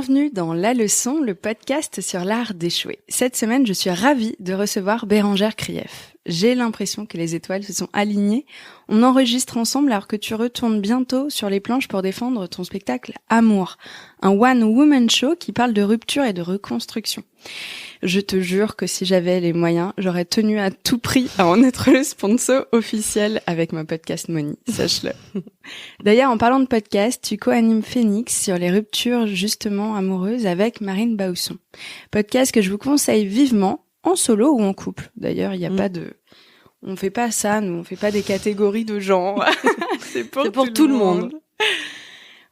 Bienvenue dans La Leçon, le podcast sur l'art d'échouer. Cette semaine, je suis ravie de recevoir Bérengère Krief. J'ai l'impression que les étoiles se sont alignées. On enregistre ensemble alors que tu retournes bientôt sur les planches pour défendre ton spectacle Amour, un one-woman show qui parle de rupture et de reconstruction. Je te jure que si j'avais les moyens, j'aurais tenu à tout prix à en être le sponsor officiel avec ma podcast Money, sache-le. D'ailleurs, en parlant de podcast, tu co-animes Phoenix sur les ruptures justement amoureuses avec Marine Bausson. Podcast que je vous conseille vivement, en solo ou en couple. D'ailleurs, il n'y a pas de... On fait pas ça, nous, on fait pas des catégories de genre. C'est pour tout le monde.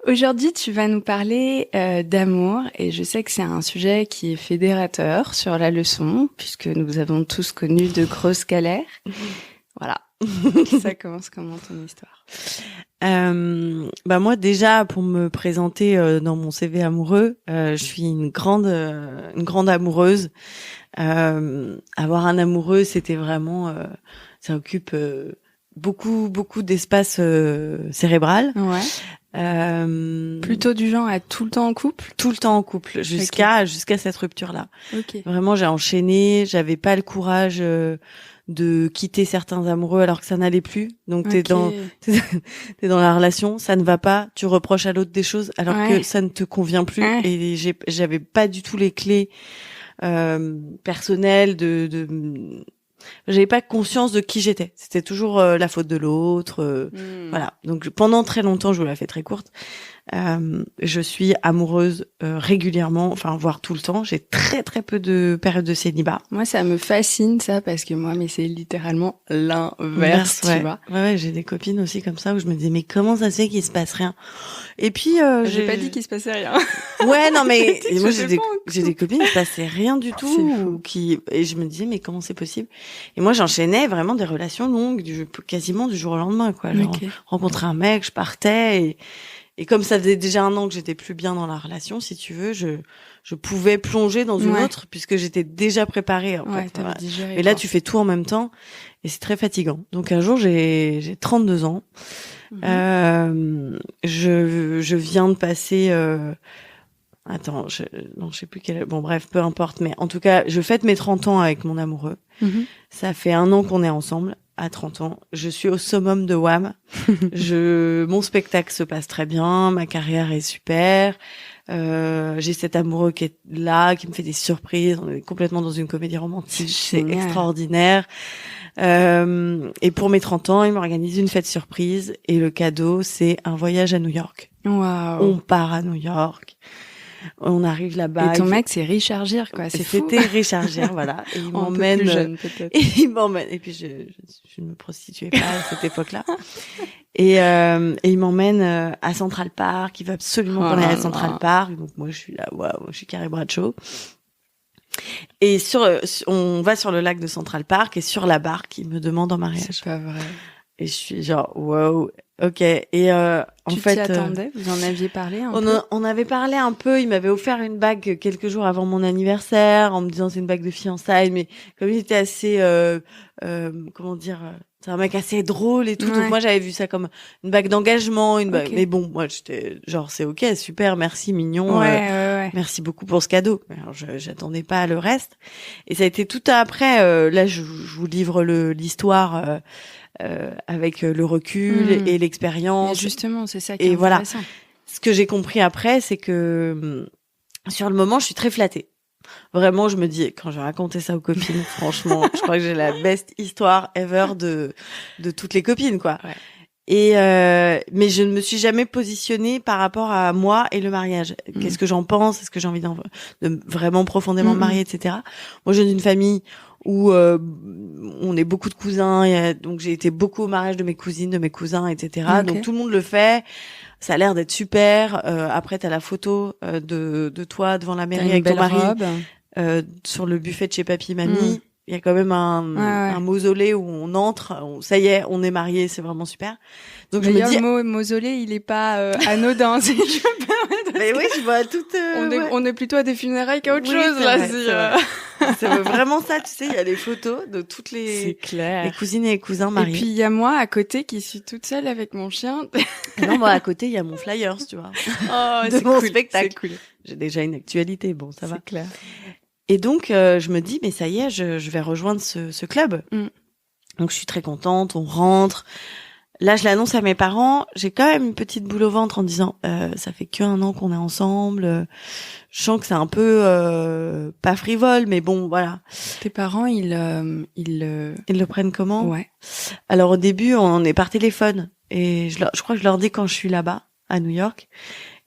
Aujourd'hui, tu vas nous parler d'amour et je sais que c'est un sujet qui est fédérateur sur La Leçon puisque nous avons tous connu de grosses galères. Voilà. Ça commence comment ton histoire? Moi déjà pour me présenter dans mon CV amoureux, je suis une grande amoureuse. Avoir un amoureux, c'était vraiment ça occupe beaucoup d'espace cérébral. Ouais. Plutôt du genre à être tout le temps en couple? Tout le temps en couple, jusqu'à cette rupture-là. Okay. Vraiment, j'ai enchaîné, j'avais pas le courage de quitter certains amoureux alors que ça n'allait plus. Donc t'es dans la relation, ça ne va pas, tu reproches à l'autre des choses alors que ça ne te convient plus et j'avais pas du tout les clés personnelles j'avais pas conscience de qui j'étais. C'était toujours la faute de l'autre. Voilà. Donc pendant très longtemps, je vous la fais très courte. Je suis amoureuse régulièrement, enfin voire tout le temps. J'ai très peu de périodes de célibat. Moi, ça me fascine ça parce que moi, mais c'est littéralement l'inverse, tu vois. Ouais, j'ai des copines aussi comme ça où je me disais mais comment ça se fait qu'il se passe rien? Et puis j'ai pas dit qu'il se passait rien. Ouais, non mais moi j'ai des copines qui se passait rien du tout et je me disais mais comment c'est possible? Et moi j'enchaînais vraiment des relations longues quasiment du jour au lendemain quoi. Genre, rencontrer un mec, je partais et comme ça faisait déjà 1 an que j'étais plus bien dans la relation, si tu veux, je pouvais plonger dans une autre puisque j'étais déjà préparée. En fait. Digéré, et là, tu fais tout en même temps et c'est très fatigant. Donc un jour, j'ai 32 ans. Je viens de passer... je sais plus quel... Bon bref, peu importe. Mais en tout cas, je fête mes 30 ans avec mon amoureux. Ça fait 1 an qu'on est ensemble. À 30 ans, je suis au summum de Wham. Mon spectacle se passe très bien, ma carrière est super. J'ai cet amoureux qui est là, qui me fait des surprises. On est complètement dans une comédie romantique, c'est extraordinaire. Et pour mes 30 ans, il m'organise une fête surprise et le cadeau, c'est un voyage à New York. Wow. On part à New York. On arrive là-bas. Et ton mec, c'est Richard Gere, quoi. C'est fou. C'était Richard Gere, voilà. Et il m'emmène. Plus jeune, peut-être. Et il m'emmène. Et puis, je ne me prostituais pas à cette époque-là. Et il m'emmène à Central Park. Il veut absolument qu'on aille à Central Park. Donc, moi, je suis là, waouh, je suis Carrie Bradshaw. Et on va sur le lac de Central Park et sur la barque, il me demande en mariage. C'est pas vrai. Et je suis genre, wow. Ok. Et en fait, tu t'y attendais? Vous en aviez parlé un peu? On avait parlé un peu. Il m'avait offert une bague quelques jours avant mon anniversaire, en me disant c'est une bague de fiançailles. Mais comme il était assez, comment dire, c'est un mec assez drôle et tout. Donc moi j'avais vu ça comme une bague d'engagement, une bague. Mais bon, moi j'étais genre c'est ok, super, merci, mignon. Merci beaucoup pour ce cadeau. Alors j'attendais pas le reste. Et ça a été tout après. Là je vous livre l'histoire. Avec le recul et l'expérience. Mais justement, c'est ça qui est voilà. intéressant. Ce que j'ai compris après, c'est que sur le moment, je suis très flattée. Vraiment, je me dis, quand je racontais ça aux copines, franchement, je crois que j'ai la best histoire ever de toutes les copines, quoi. Ouais. Et mais je ne me suis jamais positionnée par rapport à moi et le mariage. Qu'est-ce que j'en pense? Est-ce que j'ai envie de vraiment profondément me marier, etc. Moi, je viens d'une famille où on est beaucoup de cousins, donc j'ai été beaucoup au mariage de mes cousines, de mes cousins, etc. Donc tout le monde le fait. Ça a l'air d'être super. Après, t'as la photo de toi devant la mairie avec ton mari sur le buffet de chez papy, mamie. Il y a quand même un mausolée où on entre. Ça y est, on est mariés, c'est vraiment super. Donc je me dis, le mot mausolée, il est pas anodin. Si je me permets Mais oui, je vois tout. On est plutôt à des funérailles qu'à autre chose c'est là. vrai, c'est vraiment ça, tu sais, il y a les photos de toutes les cousines et les cousins mariés. Et puis il y a moi à côté qui suis toute seule avec mon chien. Et non, moi à côté, il y a mon flyers, tu vois. De mon spectacle. C'est cool. J'ai déjà une actualité, bon, ça va. C'est clair. Et donc je me dis mais ça y est, je vais rejoindre ce club. Donc je suis très contente, on rentre. Là, je l'annonce à mes parents. J'ai quand même une petite boule au ventre en disant ça fait qu'1 an qu'on est ensemble. Je sens que c'est un peu pas frivole, mais bon, voilà. Tes parents, ils le prennent comment? Ouais. Alors au début, on est par téléphone et je crois que je leur dis quand je suis là-bas à New York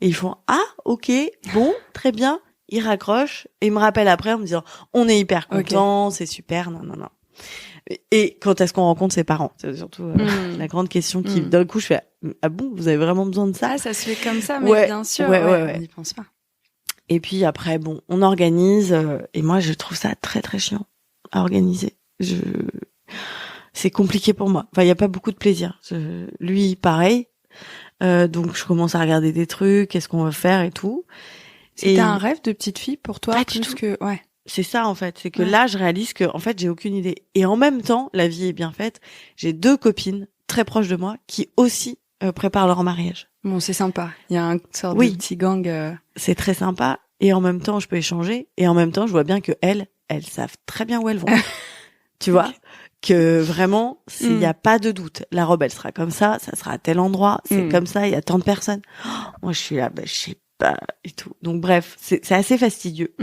et ils font ah ok bon très bien. Ils raccrochent et ils me rappellent après en me disant on est hyper contents, c'est super, non. Et quand est-ce qu'on rencontre ses parents? C'est surtout la grande question qui, d'un coup, je fais ah bon, vous avez vraiment besoin de ça? Ah, ça se fait comme ça, mais bien sûr, on n'y pense pas. Et puis après, bon, on organise et moi, je trouve ça très très chiant à organiser. C'est compliqué pour moi. Enfin, il y a pas beaucoup de plaisir. Lui, pareil. Donc, je commence à regarder des trucs, qu'est-ce qu'on va faire et tout. C'était un rêve de petite fille pour toi, pas plus du tout. que C'est ça en fait, c'est que là je réalise que en fait j'ai aucune idée. Et en même temps, la vie est bien faite. J'ai 2 copines très proches de moi qui aussi préparent leur mariage. Bon, c'est sympa. Il y a un sorte de petit gang. C'est très sympa. Et en même temps, je peux échanger. Et en même temps, je vois bien que elles savent très bien où elles vont. Tu vois, que vraiment, il y a pas de doute. La robe, elle sera comme ça sera à tel endroit, c'est comme ça. Il y a tant de personnes. Oh, moi, je suis là, je sais pas et tout. Donc bref, c'est assez fastidieux.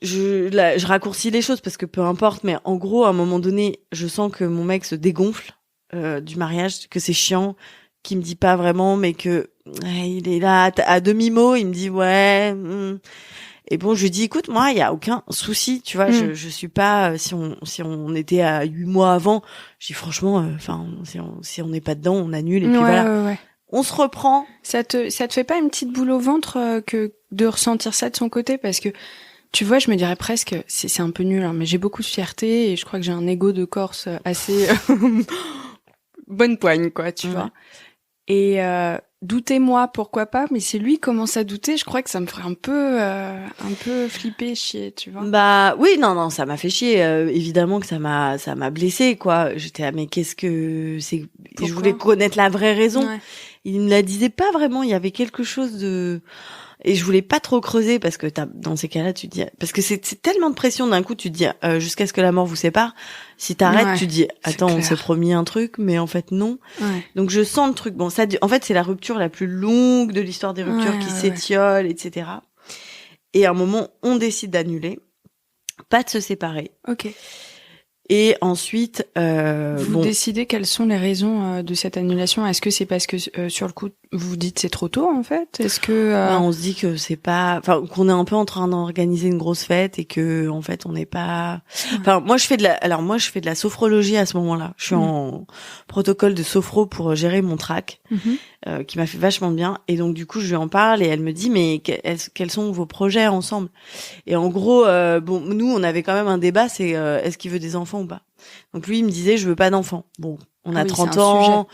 Je raccourcis les choses parce que peu importe, mais en gros, à un moment donné, je sens que mon mec se dégonfle du mariage, que c'est chiant, qu'il me dit pas vraiment, mais que il est là à demi-mot, il me dit ouais. Et bon, je lui dis écoute, moi, il y a aucun souci, tu vois, je suis pas si on était à 8 mois avant, je dis franchement, enfin, si on n'est pas dedans, on annule et puis voilà. Ouais. On se reprend. Ça te fait pas une petite boule au ventre que de ressentir ça de son côté, parce que tu vois, je me dirais presque, c'est un peu nul, hein, mais j'ai beaucoup de fierté et je crois que j'ai un ego de Corse assez bonne poigne, quoi, tu vois. Et doutez-moi, pourquoi pas, mais si lui commence à douter, je crois que ça me ferait un peu flipper, chier, tu vois. Bah oui, non, ça m'a fait chier. Évidemment que ça m'a blessée, quoi. J'étais mais qu'est-ce que c'est? Pourquoi? Je voulais connaître la vraie raison. Ouais. Il me la disait pas vraiment. Il y avait quelque chose de et je voulais pas trop creuser parce que dans ces cas-là, tu te dis parce que c'est tellement de pression d'un coup, tu te dis jusqu'à ce que la mort vous sépare. Si t'arrêtes, tu te dis attends, on s'est promis un truc, mais en fait non. Ouais. Donc je sens le truc. Bon, ça, en fait, c'est la rupture la plus longue de l'histoire des ruptures qui s'étiole, etc. Et à un moment, on décide d'annuler, pas de se séparer. Ok. Et ensuite, vous décidez quelles sont les raisons de cette annulation. Est-ce que c'est parce que sur le coup vous dites c'est trop tôt en fait? Est-ce que on se dit que c'est pas, enfin qu'on est un peu en train d'organiser une grosse fête et que en fait on n'est pas. Enfin moi je fais de la sophrologie à ce moment-là. Je suis en protocole de sophro pour gérer mon trac, qui m'a fait vachement bien. Et donc du coup je lui en parle et elle me dit mais quels sont vos projets ensemble? Et en gros bon nous on avait quand même un débat, c'est est-ce qu'il veut des enfants ou pas? Donc lui il me disait je veux pas d'enfants. Bon on a 30 ans.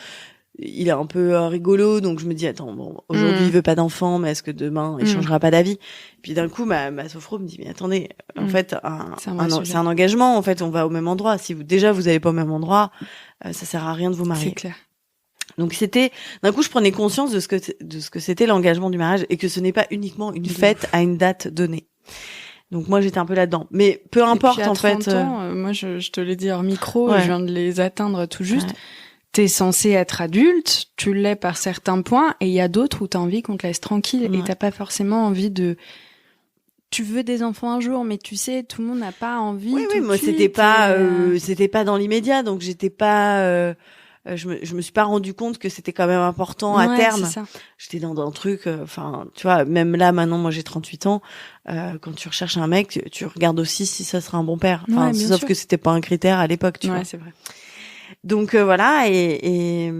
Il est un peu rigolo, donc je me dis attends bon aujourd'hui il veut pas d'enfant, mais est-ce que demain il changera pas d'avis? Puis d'un coup ma sophro me dit mais attendez en fait c'est un engagement, en fait on va au même endroit, si vous allez pas au même endroit, ça sert à rien de vous marier. C'est clair. Donc c'était d'un coup je prenais conscience de ce que c'était l'engagement du mariage et que ce n'est pas uniquement une fête à une date donnée. Donc moi j'étais un peu là-dedans, mais peu importe. Et puis à 30 ans, moi je te l'ai dit hors micro, je viens de les atteindre tout juste. T'es censé être adulte, tu l'es par certains points, et il y a d'autres où t'as envie qu'on te laisse tranquille et t'as pas forcément envie de. Tu veux des enfants un jour, mais tu sais, tout le monde n'a pas envie. Oui, moi c'était pas dans l'immédiat, donc j'étais pas. Je me suis pas rendu compte que c'était quand même important à terme. C'est ça. J'étais dans un truc, enfin, tu vois, même là maintenant, moi j'ai 38 ans. Quand tu recherches un mec, tu regardes aussi si ça sera un bon père. Enfin, sauf que c'était pas un critère à l'époque, tu vois. Ouais, c'est vrai. Donc voilà, et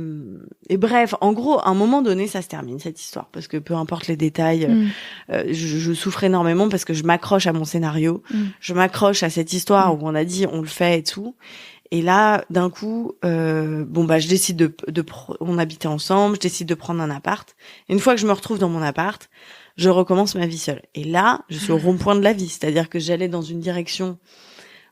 bref, en gros, à un moment donné, ça se termine cette histoire parce que peu importe les détails, je souffre énormément parce que je m'accroche à mon scénario, je m'accroche à cette histoire où on a dit on le fait et tout, Et là, d'un coup, je décide on habitait ensemble, je décide de prendre un appart. Et une fois que je me retrouve dans mon appart, je recommence ma vie seule. Et là, je suis au rond-point de la vie. C'est-à-dire que j'allais dans une direction,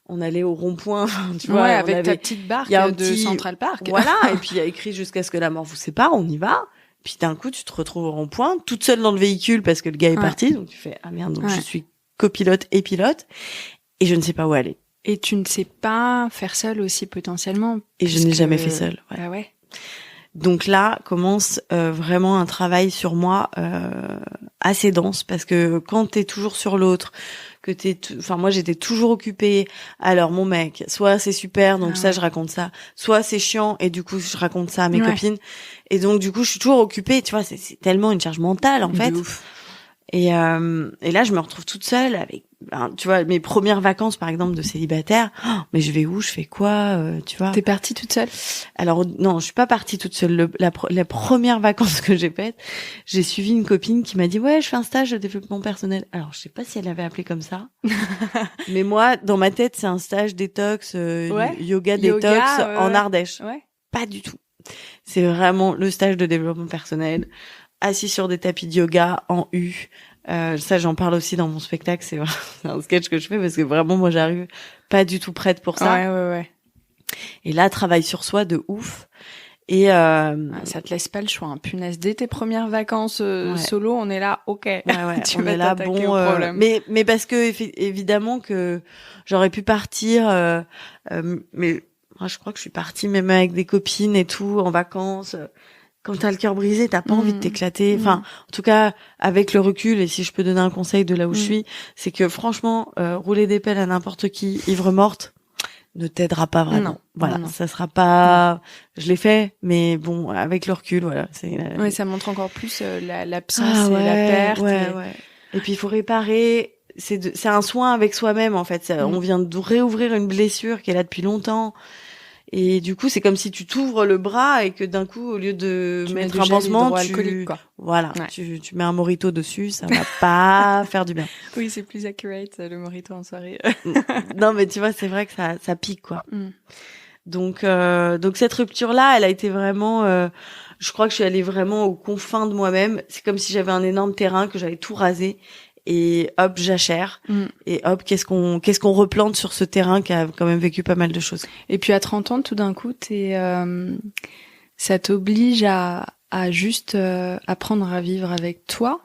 on allait au rond-point, tu vois. Avec ta petite barque de Central Park. Voilà. Et puis, il y a écrit jusqu'à ce que la mort vous sépare, on y va. Puis d'un coup, tu te retrouves au rond-point, toute seule dans le véhicule parce que le gars est parti. Donc tu fais, ah merde, donc je suis copilote et pilote. Et je ne sais pas où aller. Et tu ne sais pas faire seule aussi potentiellement. Et je n'ai jamais fait seule. Ouais. Ah ouais. Donc là commence vraiment un travail sur moi assez dense parce que quand t'es toujours sur l'autre, que moi j'étais toujours occupée. Alors mon mec, soit c'est super donc je raconte ça, soit c'est chiant et du coup je raconte ça à mes copines. Et donc du coup je suis toujours occupée. Tu vois, c'est tellement une charge mentale en fait. Ouf. Et là je me retrouve toute seule avec tu vois mes premières vacances par exemple de célibataire. Oh, mais je vais où, je fais quoi, tu vois. T'es partie toute seule? Alors non, je suis pas partie toute seule. La première vacances que j'ai faites, j'ai suivi une copine qui m'a dit ouais, je fais un stage de développement personnel. Alors je sais pas si elle avait appelé comme ça, mais moi dans ma tête c'est un stage détox, yoga détox en Ardèche. Ouais. Pas du tout. C'est vraiment le stage de développement personnel, assis sur des tapis de yoga en U. Ça j'en parle aussi dans mon spectacle, c'est un sketch que je fais parce que vraiment moi j'arrive pas du tout prête pour ça. Ouais. Et là travail sur soi de ouf. Et ça te laisse pas le choix, hein. Punaise, dès tes premières vacances solo, on est là, ok. Ouais, tu on vas est là, t'attaquer au problème. mais parce que évidemment que j'aurais pu partir, mais moi, je crois que je suis partie même avec des copines et tout en vacances. Quand t'as le cœur brisé, t'as pas envie de t'éclater. Enfin, en tout cas, avec le recul, et si je peux donner un conseil de là où je suis, c'est que franchement, rouler des pelles à n'importe qui, ivre morte, ne t'aidera pas vraiment. Non, voilà, non. ça sera pas. Je l'ai fait, mais bon, avec le recul, voilà. Oui, ça montre encore plus l'absence et la perte. Ouais. Et puis il faut réparer. C'est un soin avec soi-même en fait. On vient de réouvrir une blessure qui est là depuis longtemps. Et du coup, c'est comme si tu t'ouvres le bras et que d'un coup, au lieu de mettre un pansement, tu mets un mojito dessus, ça va pas faire du bien. Oui, c'est plus accurate le mojito en soirée. Non, mais tu vois, c'est vrai que ça pique quoi. Donc cette rupture-là, elle a été vraiment. Je crois que je suis allée vraiment aux confins de moi-même. C'est comme si j'avais un énorme terrain que j'avais tout rasé. Et hop, jachère. Et hop, qu'est-ce qu'on replante sur ce terrain qui a quand même vécu pas mal de choses. Et puis à 30 ans, tout d'un coup, ça t'oblige à juste apprendre à vivre avec toi,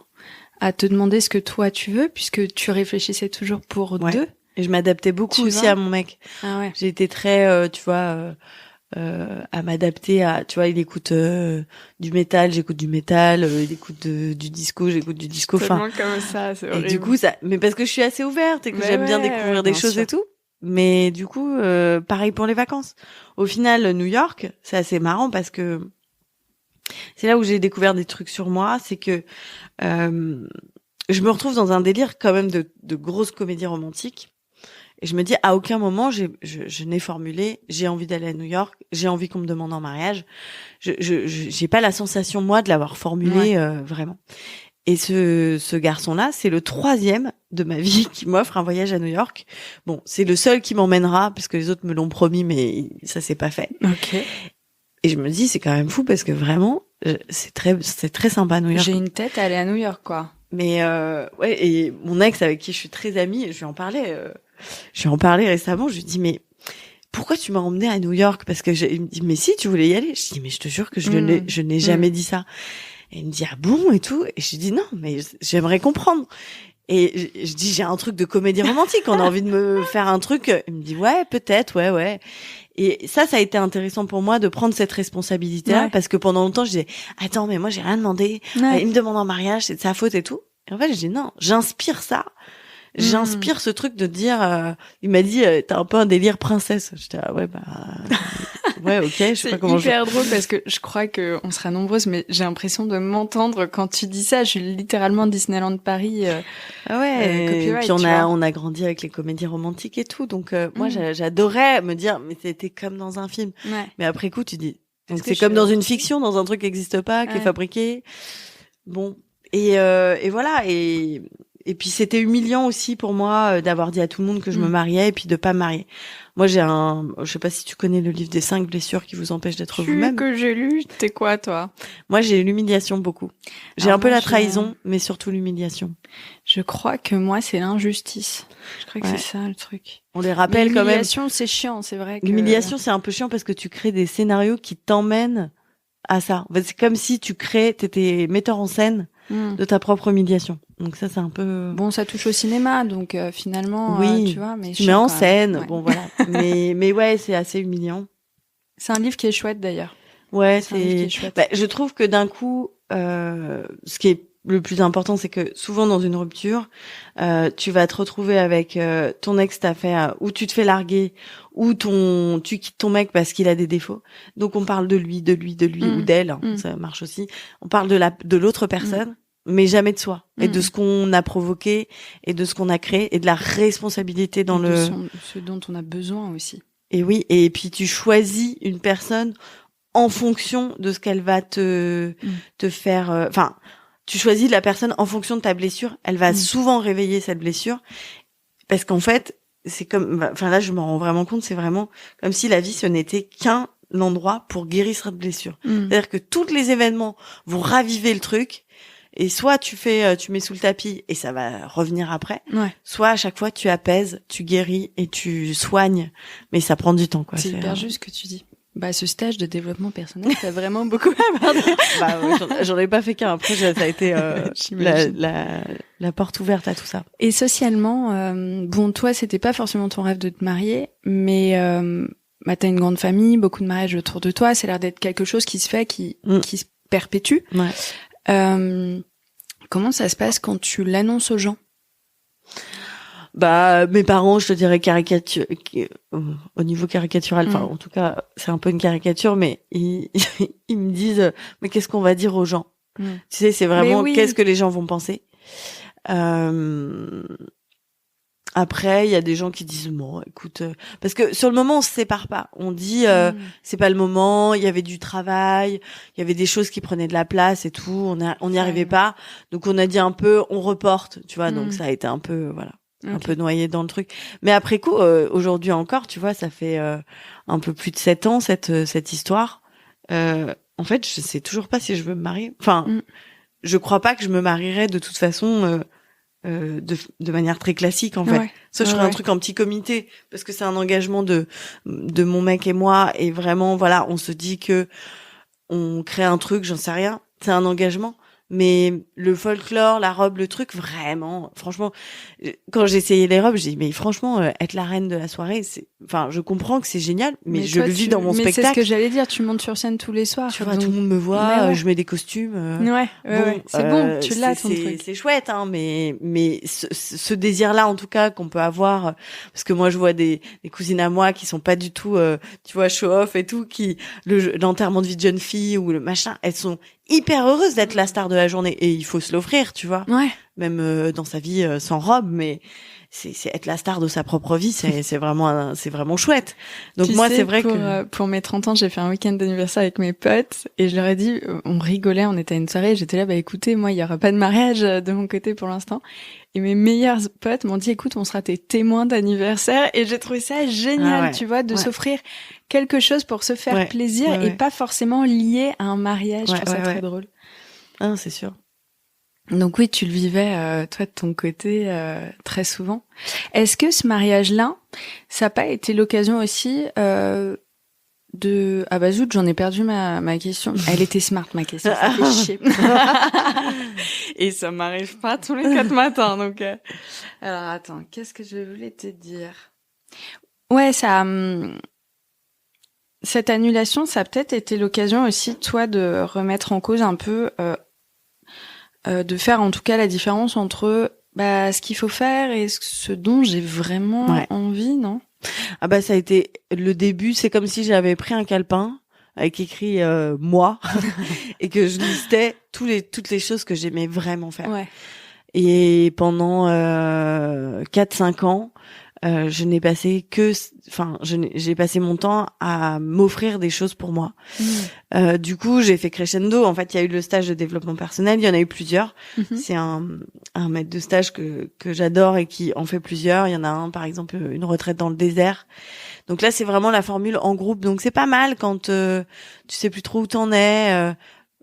à te demander ce que toi tu veux, puisque tu réfléchissais toujours pour deux. Et je m'adaptais beaucoup aussi à mon mec. Ah ouais. J'ai été très, tu vois, à m'adapter à, tu vois, il écoute du métal, j'écoute du métal, il écoute du disco, j'écoute du disco. Tellement comme ça, c'est horrible. Et du coup, mais parce que je suis assez ouverte et que j'aime bien découvrir des choses et tout. Mais du coup, pareil pour les vacances. Au final, New York, c'est assez marrant parce que c'est là où j'ai découvert des trucs sur moi. C'est que je me retrouve dans un délire quand même de grosses comédies romantiques. Et je me dis, à aucun moment, je n'ai formulé, j'ai envie d'aller à New York, j'ai envie qu'on me demande en mariage. J'ai pas la sensation, moi, de l'avoir formulé vraiment. Et ce garçon-là, c'est le 3e de ma vie qui m'offre un voyage à New York. Bon, c'est le seul qui m'emmènera, parce que les autres me l'ont promis, mais ça s'est pas fait. Ok. Et je me dis, c'est quand même fou, parce que vraiment, c'est très sympa, New York. J'ai une tête à aller à New York, quoi. Mais et mon ex, avec qui je suis très amie, je lui en parlais récemment, je lui dis mais pourquoi tu m'as emmené à New York? Parce que il me dit mais si tu voulais y aller. Je dis mais je te jure que je n'ai jamais dit ça. Et il me dit ah bon et tout. Et je dis non mais j'aimerais comprendre. Et je dis j'ai un truc de comédie romantique, on a envie de me faire un truc. Il me dit ouais peut-être ouais. Et ça a été intéressant pour moi de prendre cette responsabilité-là parce que pendant longtemps je disais attends mais moi j'ai rien demandé. Il me demande en mariage, c'est de sa faute et tout. Et en fait je dis non, j'inspire ça. J'inspire ce truc de dire il m'a dit t'as un peu un délire princesse. J'étais ouais ok, je sais pas comment c'est hyper drôle parce que je crois que on sera nombreuses mais j'ai l'impression de m'entendre quand tu dis ça. Je suis littéralement Disneyland Paris et puis on a grandi avec les comédies romantiques et tout donc moi j'adorais me dire mais c'était comme dans un film. Mais après coup tu dis donc c'est comme dans une fiction, dans un truc qui n'existe pas, qui est fabriqué. Bon et voilà et Et puis c'était humiliant aussi pour moi d'avoir dit à tout le monde que je me mariais et puis de pas me marier. Moi je sais pas si tu connais le livre des 5 blessures qui vous empêchent d'être vous-même. Que j'ai lu, t'es quoi toi? Moi j'ai l'humiliation beaucoup. J'ai un peu la trahison, mais surtout l'humiliation. Je crois que moi c'est l'injustice. Je crois que c'est ça le truc. On les rappelle quand même. L'humiliation c'est chiant, c'est vrai. L'humiliation c'est un peu chiant parce que tu crées des scénarios qui t'emmènent à ça. C'est comme si t'étais metteur en scène de ta propre humiliation. Donc ça c'est un peu bon, ça touche au cinéma, donc finalement oui, tu vois, mais tu mets en scène. Bon voilà. mais ouais, c'est assez humiliant. C'est un livre qui est chouette d'ailleurs. Ouais, c'est chouette. Bah, je trouve que d'un coup ce qui est le plus important, c'est que souvent dans une rupture, tu vas te retrouver avec ton ex t'a fait ou tu te fais larguer ou tu quittes ton mec parce qu'il a des défauts. Donc on parle de lui ou d'elle, hein, ça marche aussi. On parle de l'autre personne, mais jamais de soi et de ce qu'on a provoqué et de ce qu'on a créé et de la responsabilité dans ce dont on a besoin aussi. Et oui, et puis tu choisis une personne en fonction de ce qu'elle va te faire tu choisis la personne en fonction de ta blessure. Elle va souvent réveiller cette blessure. Parce qu'en fait, c'est comme, là, je me rends vraiment compte, c'est vraiment comme si la vie, ce n'était qu'un endroit pour guérir cette blessure. C'est-à-dire que tous les événements vont raviver le truc. Et soit tu mets sous le tapis et ça va revenir après. Ouais. Soit à chaque fois, tu apaises, tu guéris et tu soignes. Mais ça prend du temps, quoi. C'est hyper juste ce que tu dis. Bah, ce stage de développement personnel, t'as vraiment beaucoup abordé. J'en ai pas fait qu'un. Après, ça a été la porte ouverte à tout ça. Et socialement, bon, toi, c'était pas forcément ton rêve de te marier, mais t'as une grande famille, beaucoup de mariages autour de toi. Ça a l'air d'être quelque chose qui se fait, qui se perpétue. Ouais. Comment ça se passe quand tu l'annonces aux gens? Bah, mes parents, je te dirais au niveau caricatural, enfin, en tout cas, c'est un peu une caricature, mais ils me disent, mais qu'est-ce qu'on va dire aux gens? Tu sais, c'est vraiment, qu'est-ce que les gens vont penser? Après, il y a des gens qui disent, bon, écoute, parce que sur le moment, on se sépare pas. On dit, c'est pas le moment, il y avait du travail, il y avait des choses qui prenaient de la place et tout, on n'y arrivait pas. Donc, on a dit un peu, on reporte, tu vois, donc ça a été un peu, voilà. Okay. Un peu noyé dans le truc. Mais après coup, aujourd'hui encore, tu vois, ça fait un peu plus de 7 ans, cette histoire. En fait, je sais toujours pas si je veux me marier. Enfin, je crois pas que je me marierais de toute façon de manière très classique, en fait. Ça, je ferais un truc en petit comité, parce que c'est un engagement de mon mec et moi, et vraiment, voilà, on se dit que on crée un truc, j'en sais rien. C'est un engagement. Mais le folklore, la robe, le truc, vraiment, franchement, quand j'ai essayé les robes, j'ai dit, mais franchement, être la reine de la soirée, je comprends que c'est génial, mais je le vis dans mon spectacle. Mais c'est ce que j'allais dire, tu montes sur scène tous les soirs. Tu vois, tout le monde me voit, je mets des costumes. C'est bon, tu l'as, ton truc. C'est chouette, hein, mais ce désir-là, en tout cas, qu'on peut avoir, parce que moi, je vois des cousines à moi qui sont pas du tout, tu vois, show-off et tout, l'enterrement de vie de jeune fille ou le machin, elles sont hyper heureuse d'être la star de la journée et il faut se l'offrir, tu vois. Ouais. Même dans sa vie sans robe, mais c'est être la star de sa propre vie, c'est vraiment chouette. Donc tu sais, c'est vrai pour mes 30 ans, j'ai fait un week-end d'anniversaire avec mes potes et je leur ai dit, on rigolait, on était à une soirée, j'étais là, bah écoutez, moi il y aura pas de mariage de mon côté pour l'instant. Et mes meilleurs potes m'ont dit, écoute, on sera tes témoins d'anniversaire. Et j'ai trouvé ça génial, tu vois, de s'offrir quelque chose pour se faire plaisir et pas forcément lié à un mariage. Je trouve ça très drôle. Ah, c'est sûr. Donc oui, tu le vivais, toi, de ton côté, très souvent. Est-ce que ce mariage-là, ça n'a pas été l'occasion aussi Ah bah zut, j'en ai perdu ma question. Elle était smart, ma question, ça fait chier. Et ça m'arrive pas tous les 4 matins, donc... Alors attends, qu'est-ce que je voulais te dire? Ouais, cette annulation, ça a peut-être été l'occasion aussi, toi, de remettre en cause un peu... de faire en tout cas la différence entre ce qu'il faut faire et ce dont j'ai vraiment envie, non? Ah bah ça a été le début, c'est comme si j'avais pris un calepin avec écrit moi et que je listais toutes les choses que j'aimais vraiment faire. Ouais. Et pendant 4-5 ans, j'ai passé mon temps à m'offrir des choses pour moi. Du coup, j'ai fait crescendo. En fait, il y a eu le stage de développement personnel. Il y en a eu plusieurs. C'est un maître de stage que j'adore et qui en fait plusieurs. Il y en a un, par exemple, une retraite dans le désert. Donc là, c'est vraiment la formule en groupe. Donc c'est pas mal quand tu sais plus trop où t'en es.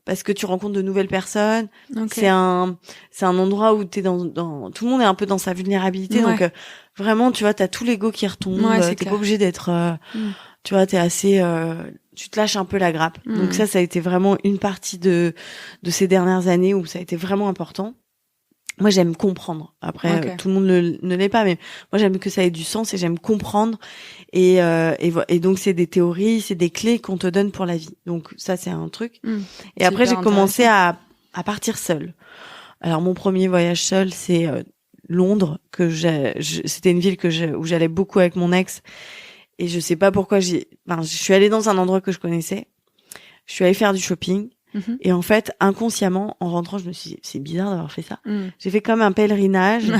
Parce que tu rencontres de nouvelles personnes. Okay. C'est un endroit où t'es dans tout le monde est un peu dans sa vulnérabilité. Ouais. Donc vraiment, tu vois, t'as tout l'ego qui retombe. Ouais, t'es pas obligé d'être, tu vois, t'es assez, tu te lâches un peu la grappe. Donc ça a été vraiment une partie de ces dernières années où ça a été vraiment important. Moi, j'aime comprendre. Après, tout le monde ne l'est pas, mais moi, j'aime que ça ait du sens et j'aime comprendre. Et donc, c'est des théories, c'est des clés qu'on te donne pour la vie. Donc, ça, c'est un truc. Et après, j'ai commencé à partir seule. Alors, mon premier voyage seul, c'est Londres, c'était une ville où j'allais beaucoup avec mon ex. Et je sais pas pourquoi je suis allée dans un endroit que je connaissais. Je suis allée faire du shopping. Et en fait, inconsciemment, en rentrant, je me suis dit, c'est bizarre d'avoir fait ça. J'ai fait comme un pèlerinage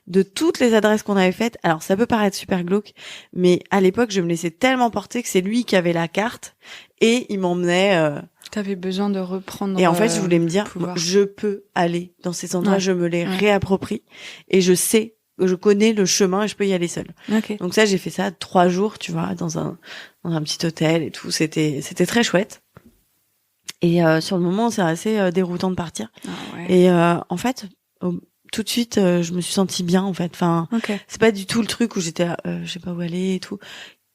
de toutes les adresses qu'on avait faites. Alors, ça peut paraître super glauque, mais à l'époque, je me laissais tellement porter que c'est lui qui avait la carte et il m'emmenait. T'avais besoin de reprendre. Et en fait, je voulais me dire, je peux aller dans ces endroits, je me les réapproprie et je connais le chemin et je peux y aller seule. Donc ça, j'ai fait ça 3 jours, tu vois, dans un petit hôtel et tout. C'était très chouette. Et sur le moment, c'est assez déroutant de partir. Et en fait, tout de suite, je me suis sentie bien, en fait. Enfin, c'est pas du tout le truc où j'étais, je sais pas où aller et tout.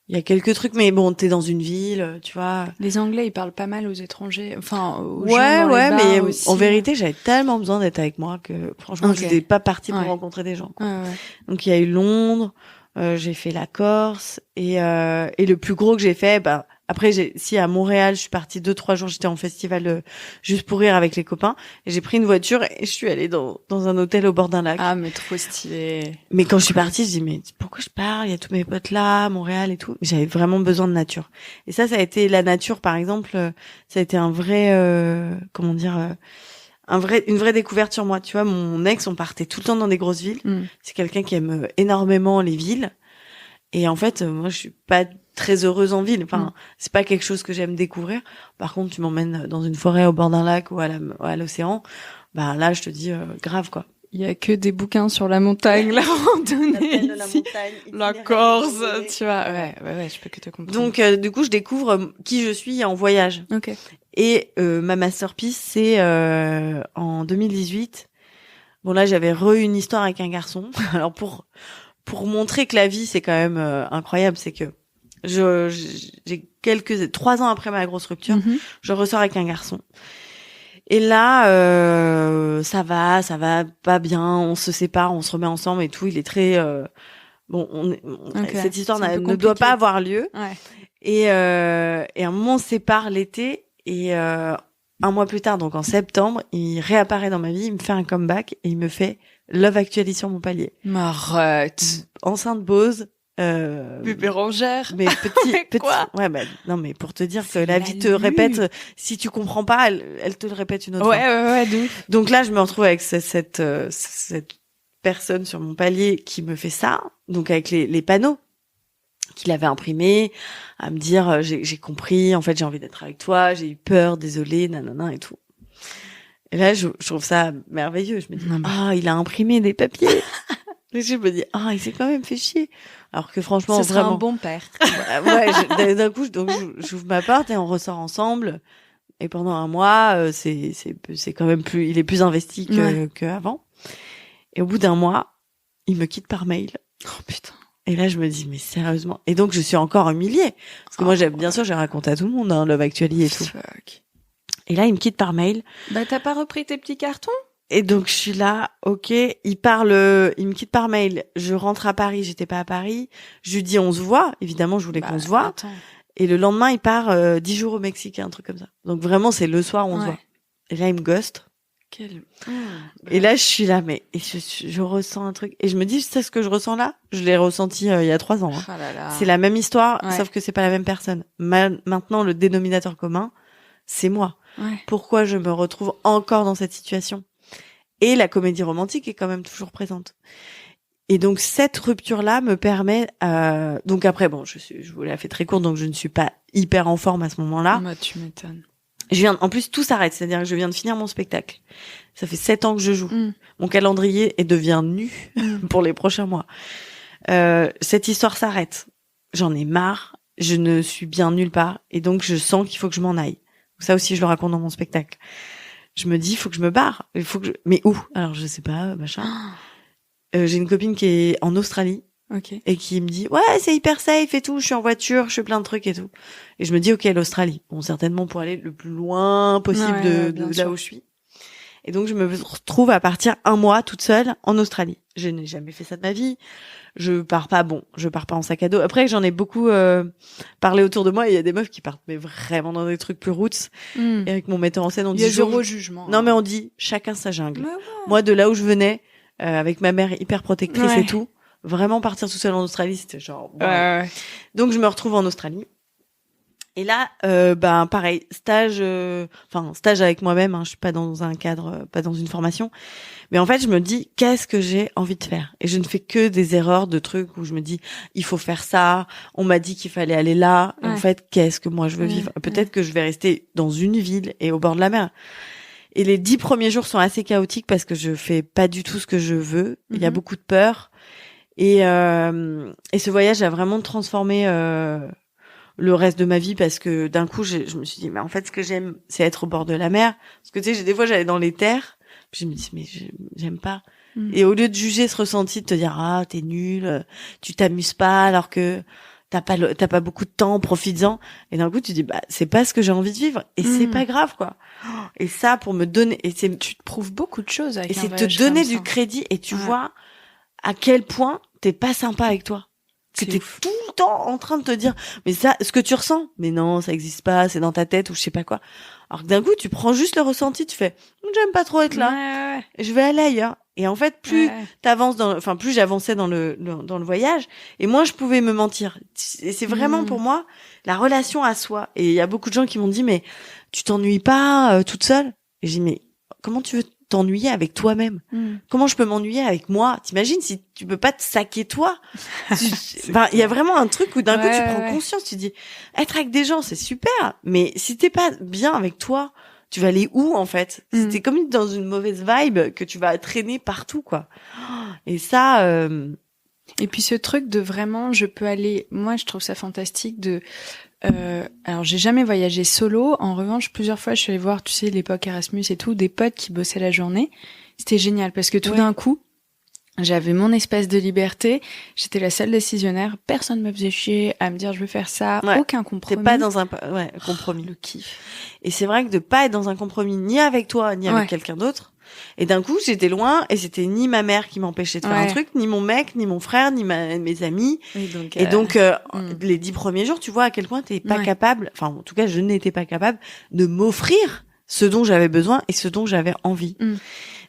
Il y a quelques trucs, mais bon, t'es dans une ville, tu vois. Les Anglais, ils parlent pas mal aux étrangers, enfin, aux gens dans les bars mais aussi. En vérité, j'avais tellement besoin d'être avec moi que, franchement, j'étais pas partie pour rencontrer des gens, quoi. Donc, il y a eu Londres, j'ai fait la Corse, et le plus gros que j'ai fait, après, à Montréal, je suis partie 2-3 jours, j'étais en festival juste pour rire avec les copains, et j'ai pris une voiture et je suis allée dans un hôtel au bord d'un lac. Ah, mais trop stylé. Mais quand je suis partie, je dis, mais pourquoi je pars? Il y a tous mes potes là, Montréal et tout. J'avais vraiment besoin de nature. Et ça a été la nature, par exemple, ça a été un vrai, une vraie découverte sur moi. Tu vois, mon ex, on partait tout le temps dans des grosses villes. C'est quelqu'un qui aime énormément les villes. Et en fait, moi, je suis pas très heureuse en ville. Enfin, c'est pas quelque chose que j'aime découvrir. Par contre, tu m'emmènes dans une forêt au bord d'un lac ou à l'océan. Là, je te dis, grave, quoi. Il y a que des bouquins sur la montagne, la randonnée, la Corse, tu vois. Ouais, je peux que te comprendre. Donc, du coup, je découvre qui je suis en voyage. Et ma masterpiece, c'est en 2018. Bon, là, j'avais une histoire avec un garçon. Alors, pour montrer que la vie, c'est quand même incroyable, c'est que j'ai 3 ans après ma grosse rupture, je ressors avec un garçon. Et là, ça va pas bien, on se sépare, on se remet ensemble et tout. Il est très cette histoire ne doit pas avoir lieu. Et à un moment, on se sépare l'été et un mois plus tard, donc en septembre, il réapparaît dans ma vie, il me fait un comeback et il me fait Love Actually sur mon palier. M'arrête. Enceinte Bose. Bérangère. Mais petit. Quoi? Ouais, non, mais pour te dire que la vie te répète, si tu comprends pas, elle te le répète une autre fois. Ouais, de ouf. Donc là, je me retrouve avec cette personne sur mon palier qui me fait ça. Donc avec les panneaux qu'il avait imprimés, à me dire, j'ai compris, en fait, j'ai envie d'être avec toi, j'ai eu peur, désolé, nanana et tout. Et là, je trouve ça merveilleux. Je me dis, il a imprimé des papiers. Et je me dis, il s'est quand même fait chier. Alors que franchement, ce vraiment. sera un bon père. D'un coup, donc, j'ouvre ma porte et on ressort ensemble. Et pendant un mois, c'est quand même il est plus investi qu'avant. Et au bout d'un mois, il me quitte par mail. Oh putain. Et là, je me dis, mais sérieusement. Et donc, je suis encore humiliée. Parce que moi, bien sûr, j'ai raconté à tout le monde, Love Actually et tout. Fuck. Et là, il me quitte par mail. T'as pas repris tes petits cartons? Et donc, je suis là, ok, il me quitte par mail. Je rentre à Paris, j'étais pas à Paris. Je lui dis, on se voit. Évidemment, je voulais qu'on se voit. Attends. Et le lendemain, il part 10 jours au Mexique, un truc comme ça. Donc vraiment, c'est le soir, on se voit. Et là, il me ghost. Et là, je suis là, je ressens un truc. Et je me dis, c'est ce que je ressens là? Je l'ai ressenti il y a 3 ans. Hein. Oh là là. C'est la même histoire, sauf que c'est pas la même personne. Maintenant, le dénominateur commun, c'est moi. Pourquoi je me retrouve encore dans cette situation? Et la comédie romantique est quand même toujours présente. Et donc cette rupture-là me permet. Donc après, bon, je vous l'ai fait très court, donc je ne suis pas hyper en forme à ce moment-là. Bah, tu m'étonnes. En plus, tout s'arrête, c'est-à-dire que je viens de finir mon spectacle. Ça fait 7 ans que je joue. Mon calendrier devient nu pour les prochains mois. Cette histoire s'arrête. J'en ai marre. Je ne suis bien nulle part. Et donc, je sens qu'il faut que je m'en aille. Ça aussi, je le raconte dans mon spectacle. Je me dis, il faut que je me barre. Mais où? Alors, je sais pas, machin. J'ai une copine qui est en Australie. Okay. Et qui me dit, ouais, c'est hyper safe et tout. Je suis en voiture, je fais plein de trucs et tout. Et je me dis, ok, l'Australie. Bon, certainement pour aller le plus loin possible de là où je suis. Et donc, je me retrouve à partir 1 mois toute seule en Australie. Je n'ai jamais fait ça de ma vie. Je pars pas en sac à dos. Après, j'en ai beaucoup parlé autour de moi. Il y a des meufs qui partent, mais vraiment dans des trucs plus roots. Et avec mon metteur en scène, on dit... Il y a zéro jugement. Non, mais on dit, chacun sa jungle. Ouais. Moi, de là où je venais, avec ma mère hyper protectrice et tout, vraiment partir tout seul en Australie, c'était genre... Wow. Ouais. Donc, je me retrouve en Australie. Et là, pareil, stage avec moi-même. Hein, je suis pas dans un cadre, pas dans une formation. Mais en fait, je me dis, qu'est-ce que j'ai envie de faire? Et je ne fais que des erreurs de trucs où je me dis, il faut faire ça. On m'a dit qu'il fallait aller là. Et en fait, qu'est-ce que moi je veux vivre? Peut-être que je vais rester dans une ville et au bord de la mer. Et les 10 premiers jours sont assez chaotiques parce que je fais pas du tout ce que je veux. Il y a beaucoup de peur. Et ce voyage a vraiment transformé le reste de ma vie parce que d'un coup, je me suis dit, mais en fait, ce que j'aime, c'est être au bord de la mer. Parce que tu sais, des fois, j'allais dans les terres. Puis je me dis, mais j'aime pas. Et au lieu de juger ce ressenti, de te dire, ah, t'es nul, tu t'amuses pas, alors que t'as pas beaucoup de temps, profites-en. Et d'un coup, tu dis, bah, c'est pas ce que j'ai envie de vivre. Et c'est pas grave, quoi. Et ça, pour me donner, tu te prouves beaucoup de choses avec un voyage. Et c'est te donner du crédit et tu vois à quel point t'es pas sympa avec toi. Que t'es tout le temps en train de te dire, mais ça, ce que tu ressens, mais non, ça existe pas, c'est dans ta tête ou je sais pas quoi. Alors que d'un coup, tu prends juste le ressenti, tu fais, j'aime pas trop être là, je vais aller ailleurs. Et en fait, plus plus j'avançais dans le voyage, et moins je pouvais me mentir. Et c'est vraiment pour moi la relation à soi. Et il y a beaucoup de gens qui m'ont dit, mais tu t'ennuies pas toute seule? Et j'ai dit, mais comment tu veux t'ennuyer avec toi-même? Comment je peux m'ennuyer avec moi? T'imagines si tu peux pas te saquer toi? Il y a vraiment un truc où d'un coup tu prends conscience, tu dis, être avec des gens c'est super, mais si t'es pas bien avec toi, tu vas aller où en fait? C'était comme dans une mauvaise vibe que tu vas traîner partout, quoi. Et ça et puis ce truc de vraiment, je peux aller, moi je trouve ça fantastique de alors j'ai jamais voyagé solo. En revanche, plusieurs fois je suis allée voir, tu sais, l'époque Erasmus et tout, des potes qui bossaient la journée. C'était génial parce que tout d'un coup, j'avais mon espace de liberté, j'étais la seule décisionnaire, personne me faisait chier à me dire je veux faire ça, aucun compromis. T'es pas dans un compromis. Le kiff. Et c'est vrai que de pas être dans un compromis ni avec toi ni avec quelqu'un d'autre. Et d'un coup, j'étais loin et c'était ni ma mère qui m'empêchait de faire un truc, ni mon mec, ni mon frère, ni mes amis. Et donc les 10 premiers jours, tu vois à quel point t'es pas capable, enfin en tout cas, je n'étais pas capable de m'offrir ce dont j'avais besoin et ce dont j'avais envie.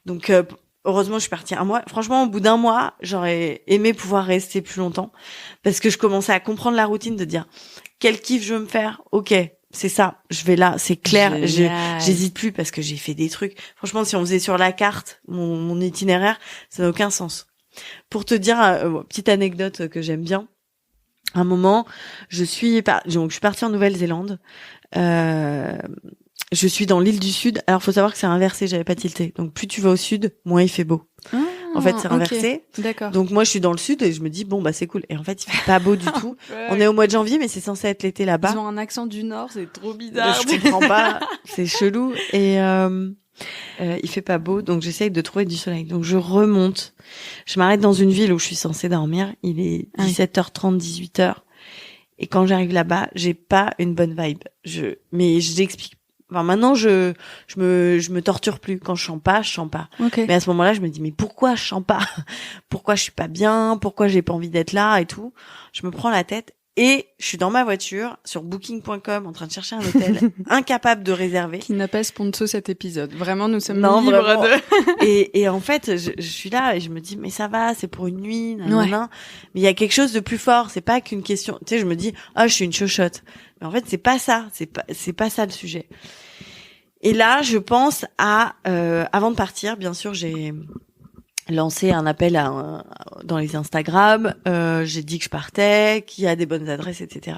Donc heureusement, je suis partie 1 mois. Franchement, au bout d'1 mois, j'aurais aimé pouvoir rester plus longtemps parce que je commençais à comprendre la routine de dire quel kiff je veux me faire. OK. C'est ça, je vais là, c'est clair, j'hésite plus parce que j'ai fait des trucs. Franchement, si on faisait sur la carte mon itinéraire, ça n'a aucun sens. Pour te dire, petite anecdote que j'aime bien, un moment, je suis partie en Nouvelle-Zélande, je suis dans l'île du Sud. Alors, faut savoir que c'est inversé, j'avais pas tilté. Donc, plus tu vas au sud, moins il fait beau. En fait, c'est inversé. D'accord. Donc, moi, je suis dans le sud et je me dis, bon, bah, c'est cool. Et en fait, il fait pas beau du tout. On est au mois de janvier, mais c'est censé être l'été là-bas. Ils ont un accent du Nord, c'est trop bizarre. Je comprends pas. C'est chelou. Et, il fait pas beau. Donc, j'essaye de trouver du soleil. Donc, je remonte. Je m'arrête dans une ville où je suis censée dormir. Il est 17h30, 18h. Et quand j'arrive là-bas, j'ai pas une bonne vibe. Mais je l'explique. Enfin, maintenant, je me torture plus. Quand je chante pas, je chante pas. Mais à ce moment-là, je me dis, mais pourquoi je chante pas? Pourquoi je suis pas bien? Pourquoi j'ai pas envie d'être là et tout? Je me prends la tête et je suis dans ma voiture sur booking.com en train de chercher un hôtel, incapable de réserver. Qui n'a pas sponsor cet épisode. Vraiment, nous sommes libres de... et en fait, je suis là et je me dis, mais ça va, c'est pour une nuit, nanana. Mais il y a quelque chose de plus fort. C'est pas qu'une question, tu sais, je me dis, je suis une chochotte. Mais en fait, c'est pas ça. C'est pas ça le sujet. Et là, je pense à, avant de partir, bien sûr, j'ai lancé un appel dans les Instagram. J'ai dit que je partais, qu'il y a des bonnes adresses, etc.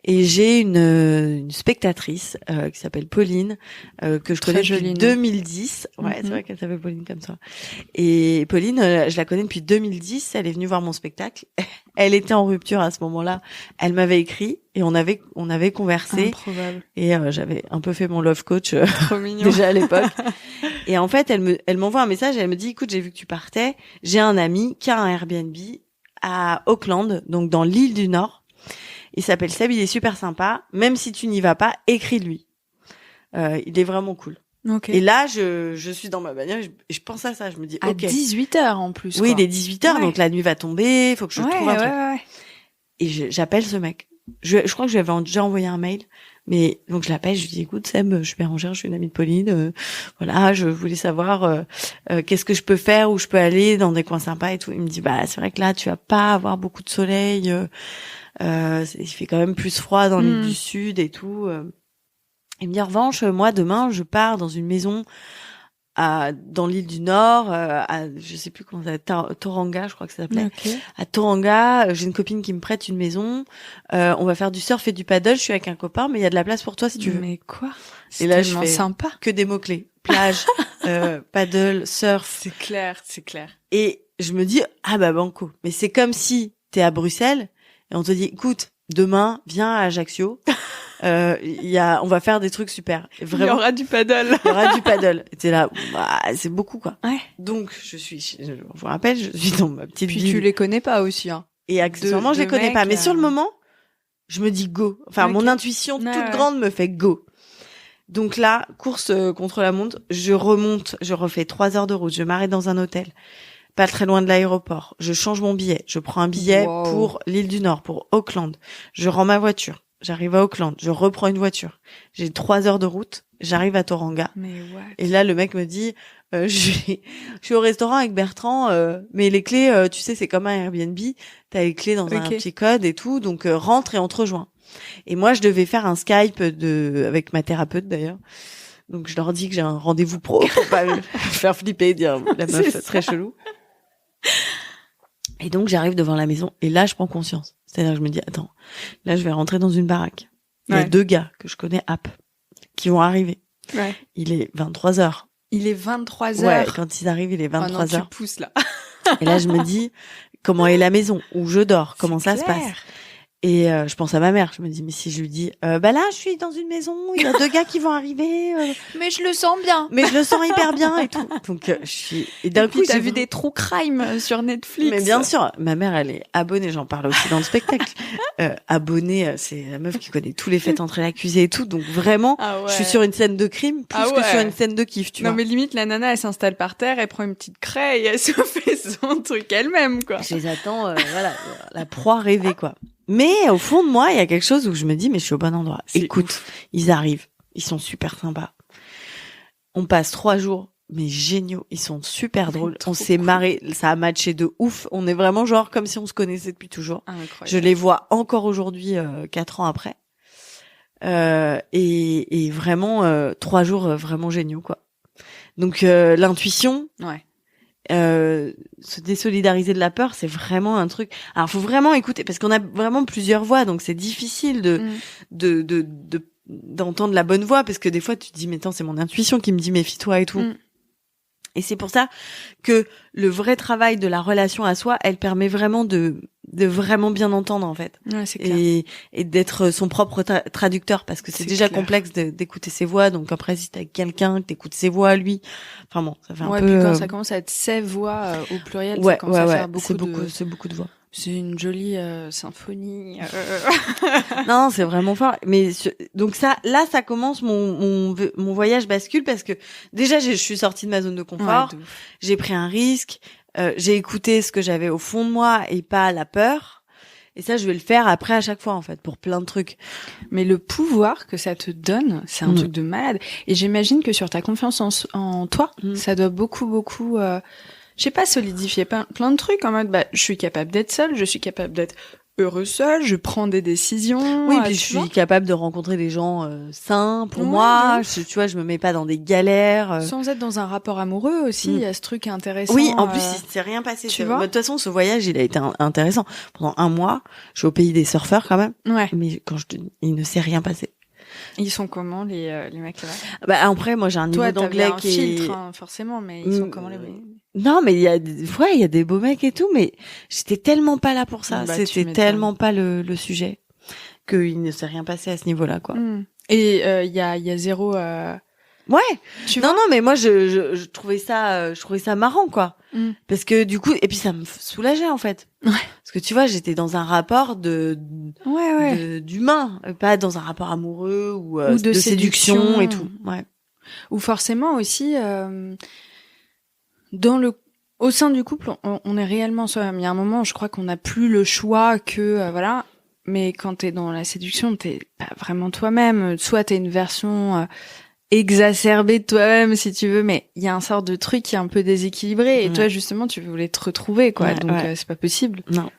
Et j'ai une spectatrice qui s'appelle Pauline, que je connais depuis 2010. Ouais, c'est vrai qu'elle s'appelle Pauline comme ça. Et Pauline, je la connais depuis 2010. Elle est venue voir mon spectacle. Elle était en rupture à ce moment-là. Elle m'avait écrit et on avait conversé. Improbable. Et j'avais un peu fait mon love coach Trop mignon. déjà à l'époque. Et en fait, elle m'envoie un message et elle me dit, écoute, j'ai vu que tu partais. J'ai un ami qui a un Airbnb à Auckland, donc dans l'île du Nord. Il s'appelle Seb, il est super sympa. Même si tu n'y vas pas, écris-lui. Il est vraiment cool. Okay. Et là, je suis dans ma bagnole et je pense à ça. Je me dis, à ok. 18h en plus. Oui, quoi. il est 18h, donc la nuit va tomber. Il faut que je trouve un truc. Ouais. Et j'appelle ce mec. Je crois que je lui avais déjà envoyé un mail. Mais donc je l'appelle, je lui dis, écoute Seb, je suis Bérangère, je suis une amie de Pauline. Voilà, je voulais savoir qu'est-ce que je peux faire, où je peux aller dans des coins sympas et tout. Il me dit, bah c'est vrai que là, tu vas pas avoir beaucoup de soleil. Il fait quand même plus froid dans l'île du Sud et tout. Il me dit en revanche, moi demain je pars dans une maison dans l'île du Nord, je sais plus comment ça s'appelle, Tauranga, je crois que ça s'appelait. Okay. À Tauranga, j'ai une copine qui me prête une maison. On va faire du surf et du paddle. Je suis avec un copain, mais il y a de la place pour toi si tu veux. Mais quoi? Et là, je fais sympa. Que des mots clés plage, paddle, surf. C'est clair. Et je me dis ah bah banco. Mais c'est comme si t'es à Bruxelles et on te dit écoute demain viens à Ajaccio. On va faire des trucs super. Vraiment. Il y aura du paddle. Il y aura du paddle. Et t'es là, bah, c'est beaucoup, quoi. Ouais. Donc, je vous rappelle, je suis dans ma petite Puis ville. tu les connais pas aussi, hein. Et accessoirement, je les connais pas. Mais sur le moment, je me dis go. Enfin, mon intuition toute grande me fait go. Donc là, course contre la montre, je remonte, je refais 3 heures de route, je m'arrête dans un hôtel. Pas très loin de l'aéroport. Je change mon billet. Je prends un billet pour l'île du Nord, pour Auckland. Je rends ma voiture. J'arrive à Auckland, je reprends une voiture. J'ai 3 heures de route, j'arrive à Tauranga. Mais what? Et là, le mec me dit, je suis au restaurant avec Bertrand, mais les clés, tu sais, c'est comme un Airbnb, t'as les clés dans un petit code et tout, donc rentre et on te rejoint. Et moi, je devais faire un Skype avec ma thérapeute d'ailleurs. Donc je leur dis que j'ai un rendez-vous pro pour pas me faire flipper et dire la meuf très chelou. Et donc j'arrive devant la maison et là je prends conscience. C'est-à-dire que je me dis attends, là je vais rentrer dans une baraque. Il y a 2 gars que je connais qui vont arriver. Ouais. Il est 23h. Il est 23h. Ouais, quand ils arrivent, il est 23h. Oh non, tu pousses là. Et là je me dis comment est la maison où je dors, comment ça se passe. Et je pense à ma mère, je me dis mais si je lui dis bah là je suis dans une maison, il y a 2 gars qui vont arriver mais je le sens bien. Mais je le sens hyper bien et tout. Donc je suis et d'un coup t'as vu des true crime sur Netflix. Mais bien sûr, ma mère elle est abonnée, j'en parle aussi dans le spectacle. Abonnée, c'est la meuf qui connaît tous les faits entre l'accusé et tout. Donc vraiment, je suis sur une scène de crime plus que sur une scène de kiff, tu vois. Non mais limite la nana elle s'installe par terre, elle prend une petite craie et elle se fait son truc elle-même quoi. Je les attends voilà, la proie rêvée quoi. Mais au fond de moi, il y a quelque chose où je me dis mais je suis au bon endroit. Écoute, ils arrivent, ils sont super sympas. On passe 3 jours mais géniaux, ils sont super drôles. On s'est marré, ça a matché de ouf. On est vraiment genre comme si on se connaissait depuis toujours. Incroyable. Je les vois encore aujourd'hui 4 ans après. Et vraiment 3 jours vraiment géniaux quoi. Donc l'intuition se désolidariser de la peur, c'est vraiment un truc. Alors, faut vraiment écouter parce qu'on a vraiment plusieurs voix, donc c'est difficile d'entendre la bonne voix parce que des fois tu te dis mais attends, c'est mon intuition qui me dit méfie-toi et tout. Et c'est pour ça que le vrai travail de la relation à soi, elle permet vraiment de vraiment bien entendre en fait. Ouais, c'est clair. Et d'être son propre traducteur parce que c'est déjà clair. Complexe d'écouter ses voix, donc après si t'es avec quelqu'un que t'écoutes ses voix lui, enfin bon, ça fait un peu. Ouais, puis quand ça commence à être ses voix au pluriel, ça commence à faire c'est beaucoup de voix. C'est une jolie symphonie. Non, c'est vraiment fort. Mais donc ça commence mon voyage bascule parce que déjà je suis sortie de ma zone de confort. Ouais, j'ai pris un risque. J'ai écouté ce que j'avais au fond de moi et pas la peur. Et ça, je vais le faire après à chaque fois en fait pour plein de trucs. Mais le pouvoir que ça te donne, c'est un truc de malade. Et j'imagine que sur ta confiance en toi, ça doit beaucoup je sais pas, solidifier plein de trucs en mode je suis capable d'être seule, je suis capable d'être heureuse seule, je prends des décisions. Oui, puis je suis capable de rencontrer des gens sains pour moi. Tu vois, je me mets pas dans des galères. Sans être dans un rapport amoureux aussi, il y a ce truc intéressant. Oui, en plus, il s'est rien passé. Tu vois. De toute façon, ce voyage, il a été intéressant. Pendant 1 mois, je suis au pays des surfeurs quand même. Ouais. Mais quand il ne s'est rien passé. Ils sont comment les mecs là-bas? Bah après, moi j'ai un niveau d'anglais qui est filtre, hein, forcément, mais ils sont comment les mecs? Non, mais il y a des beaux mecs et tout, mais j'étais tellement pas là pour ça. C'était tellement pas le sujet qu'il ne s'est rien passé à ce niveau-là, quoi. Et il y a zéro. Ouais. Non, mais moi je trouvais ça marrant, quoi. Parce que du coup, et puis ça me soulageait en fait. Ouais. Parce que tu vois, j'étais dans un rapport d'humain, pas dans un rapport amoureux ou de séduction et tout. Ouais. Ou forcément aussi. Au sein du couple, on est réellement soi-même. Il y a un moment, je crois qu'on n'a plus le choix que voilà. Mais quand t'es dans la séduction, t'es pas vraiment toi-même. Soit t'es une version exacerbée de toi-même, si tu veux, mais il y a un sort de truc qui est un peu déséquilibré. Et toi, justement, tu voulais te retrouver, quoi. Donc c'est pas possible. Non,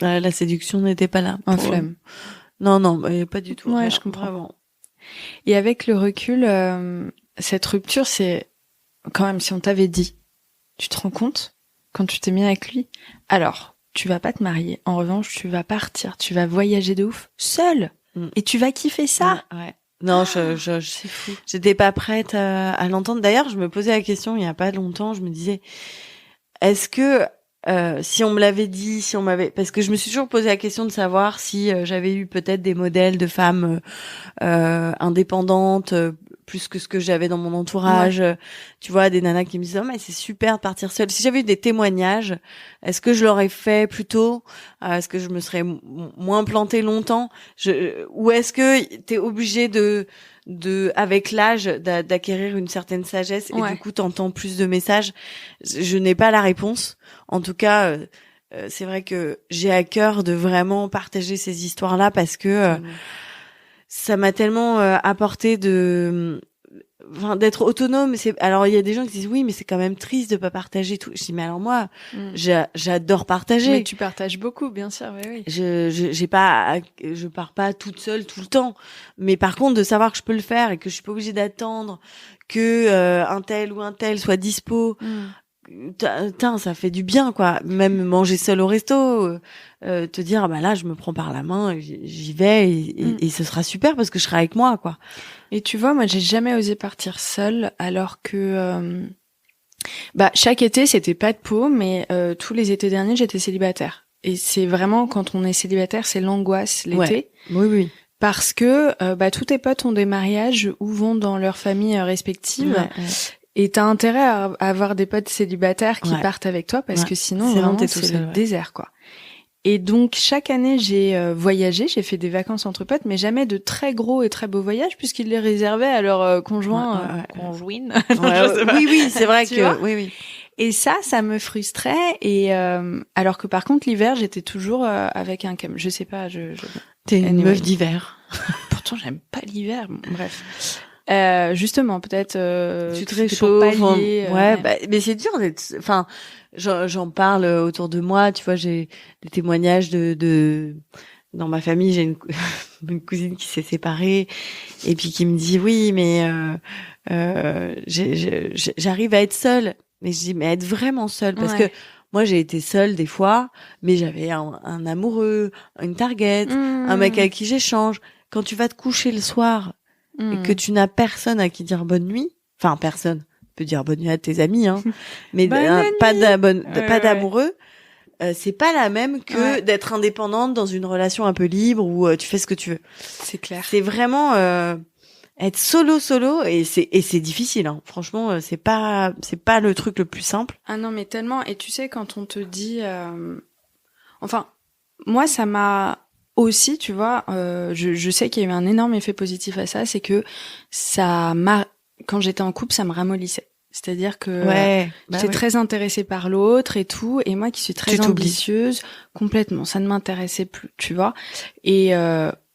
la séduction n'était pas là. Un flemme. Non, mais pas du tout. Ouais, je comprends. Vraiment. Et avec le recul, cette rupture, c'est quand même si on t'avait dit. Tu te rends compte quand tu t'es mis avec lui? Alors, tu vas pas te marier. En revanche, tu vas partir. Tu vas voyager de ouf, seule. Et tu vas kiffer ça. Ouais. Non, c'est fou. J'étais pas prête à l'entendre. D'ailleurs, je me posais la question il y a pas longtemps. Je me disais, est-ce que si on me l'avait dit, parce que je me suis toujours posé la question de savoir si j'avais eu peut-être des modèles de femmes indépendantes. Plus que ce que j'avais dans mon entourage, tu vois, des nanas qui me disaient oh mais c'est super de partir seule. Si j'avais eu des témoignages, est-ce que je l'aurais fait plus tôt? Est-ce que je me serais moins plantée longtemps? Ou est-ce que t'es obligé de avec l'âge d'acquérir une certaine sagesse et du coup t'entends plus de messages? Je n'ai pas la réponse. En tout cas, c'est vrai que j'ai à cœur de vraiment partager ces histoires-là parce que ça m'a tellement apporté d'être autonome. Alors il y a des gens qui disent oui mais c'est quand même triste de pas partager tout. Je dis mais alors moi j'adore partager. Mais tu partages beaucoup, bien sûr. Oui. Je pars pas toute seule tout le temps. Mais par contre de savoir que je peux le faire et que je suis pas obligée d'attendre que un tel ou un tel soit dispo. Ça fait du bien, quoi. Même manger seul au resto, te dire bah là je me prends par la main, j'y vais et ce sera super parce que je serai avec moi, quoi. Et tu vois, moi j'ai jamais osé partir seule alors que chaque été c'était pas de peau, mais tous les étés derniers j'étais célibataire. Et c'est vraiment quand on est célibataire, c'est l'angoisse l'été. Ouais. Oui. Parce que tous tes potes ont des mariages ou vont dans leurs familles respectives. Ouais. Et t'as intérêt à avoir des potes célibataires qui partent avec toi parce que sinon vraiment c'est le désert, quoi. Et donc chaque année j'ai voyagé, j'ai fait des vacances entre potes, mais jamais de très gros et très beaux voyages puisqu'ils les réservaient à leurs conjoints, conjointes. Oui, c'est vrai que oui. Et ça me frustrait et alors que par contre l'hiver j'étais toujours avec un cam. Je sais pas, T'es une meuf d'hiver. Pourtant j'aime pas l'hiver. Bon, bref. Justement, peut-être tu te réchauffes. Mais c'est dur d'être. Enfin, j'en parle autour de moi. Tu vois, j'ai des témoignages de dans ma famille. J'ai une cousine qui s'est séparée et puis qui me dit oui, mais j'arrive à être seule. Mais je dis mais être vraiment seule parce que moi j'ai été seule des fois, mais j'avais un amoureux, une target, un mec avec qui j'échange. Quand tu vas te coucher le soir et que tu n'as personne à qui dire bonne nuit, enfin personne, tu peux dire bonne nuit à tes amis, hein, mais pas d'amoureux, c'est pas la même que d'être indépendante dans une relation un peu libre où tu fais ce que tu veux. C'est clair. C'est vraiment être solo et c'est difficile, hein. Franchement, c'est pas le truc le plus simple. Ah non, mais tellement. Et tu sais quand on te dit, enfin, moi ça m'a aussi, tu vois, je sais qu'il y a eu un énorme effet positif à ça, c'est que quand j'étais en couple, ça me ramollissait. C'est-à-dire que j'étais très intéressée par l'autre et tout, et moi qui suis très ambitieuse, complètement, ça ne m'intéressait plus, tu vois. Et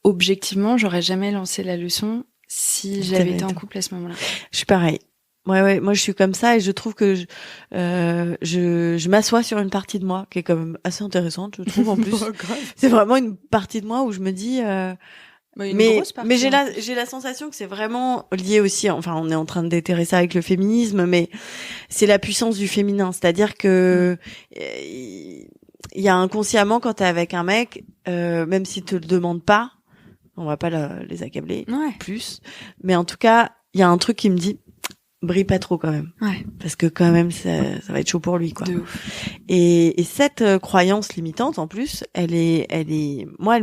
objectivement, j'aurais jamais lancé la leçon si j'avais été en couple à ce moment-là. Je suis pareil. Ouais, moi je suis comme ça et je trouve que je m'assois sur une partie de moi qui est quand même assez intéressante, je trouve en plus. C'est vraiment une partie de moi où je me dis mais j'ai la sensation que c'est vraiment lié aussi, enfin on est en train de déterrer ça avec le féminisme, mais c'est la puissance du féminin, c'est-à-dire que il y a inconsciemment quand t'es avec un mec, même s'il te le demande pas, on va pas les accabler plus, mais en tout cas il y a un truc qui me dit brille pas trop quand même, parce que quand même ça va être chaud pour lui quoi. De ouf. Et cette croyance limitante en plus, elle est moi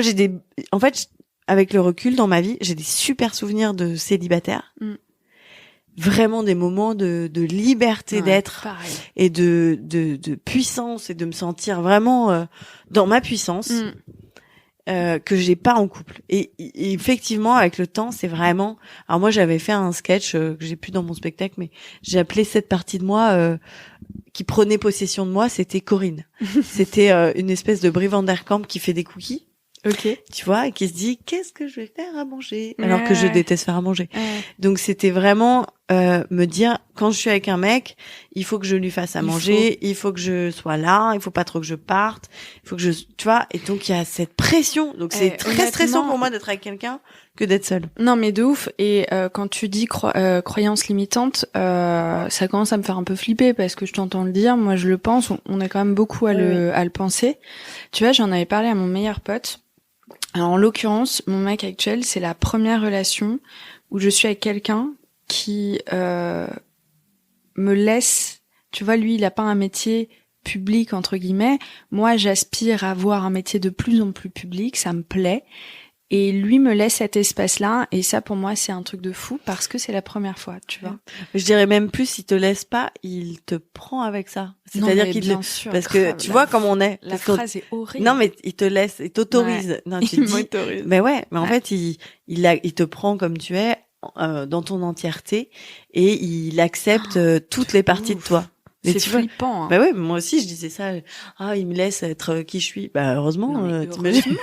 j'ai en fait avec le recul dans ma vie, j'ai des super souvenirs de célibataire. Vraiment des moments de liberté d'être pareil. et de puissance et de me sentir vraiment dans ma puissance que j'ai pas en couple. Et effectivement avec le temps, c'est vraiment alors moi j'avais fait un sketch que j'ai plus dans mon spectacle mais j'ai appelé cette partie de moi qui prenait possession de moi, c'était Corinne. C'était une espèce de Brie Van Der Kamp qui fait des cookies. Ok. Tu vois, et qui se dit qu'est-ce que je vais faire à manger alors que je déteste faire à manger. Donc c'était vraiment me dire quand je suis avec un mec, il faut que je lui fasse à manger, il faut que je sois là, il faut pas trop que je parte, il faut que tu vois, et donc il y a cette pression. Donc c'est très stressant pour moi d'être avec quelqu'un que d'être seule. Non mais de ouf, et quand tu dis croyance limitante, ça commence à me faire un peu flipper parce que je t'entends le dire, moi je le pense, on est quand même beaucoup à le penser. Tu vois, j'en avais parlé à mon meilleur pote. Alors, en l'occurrence, mon mec actuel, c'est la première relation où je suis avec quelqu'un qui me laisse. Tu vois, lui, il a pas un métier public entre guillemets. Moi, j'aspire à avoir un métier de plus en plus public. Ça me plaît. Et lui me laisse cet espace-là, et ça pour moi c'est un truc de fou parce que c'est la première fois, tu vois. Je dirais même plus, s'il te laisse pas, il te prend avec ça. C'est-à-dire qu'il parce que tu vois comme on est. La phrase est horrible. Non mais il te laisse, il t'autorise. Ouais. Non, tu il dis. m'autorise. Mais ouais, mais en fait il te prend comme tu es dans ton entièreté et il accepte toutes les parties de toi. C'est flippant. Hein. Bah ouais, moi aussi je disais ça. Ah, il me laisse être qui je suis. Bah heureusement. Heureusement.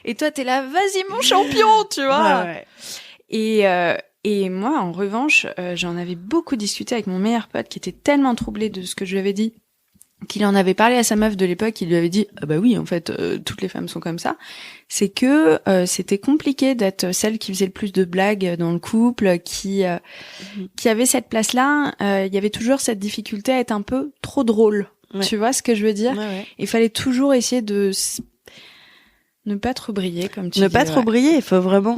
Et toi t'es là, vas-y mon champion, tu vois. Ouais. Et moi en revanche, j'en avais beaucoup discuté avec mon meilleur pote qui était tellement troublé de ce que je lui avais dit, qu'il en avait parlé à sa meuf de l'époque, il lui avait dit ah bah oui en fait toutes les femmes sont comme ça. C'est que c'était compliqué d'être celle qui faisait le plus de blagues dans le couple, qui avait cette place-là. Il y avait toujours cette difficulté à être un peu trop drôle. Ouais. Tu vois ce que je veux dire? Ouais. Il fallait toujours essayer de ne pas trop briller, comme tu dis. Ne pas trop briller, il faut vraiment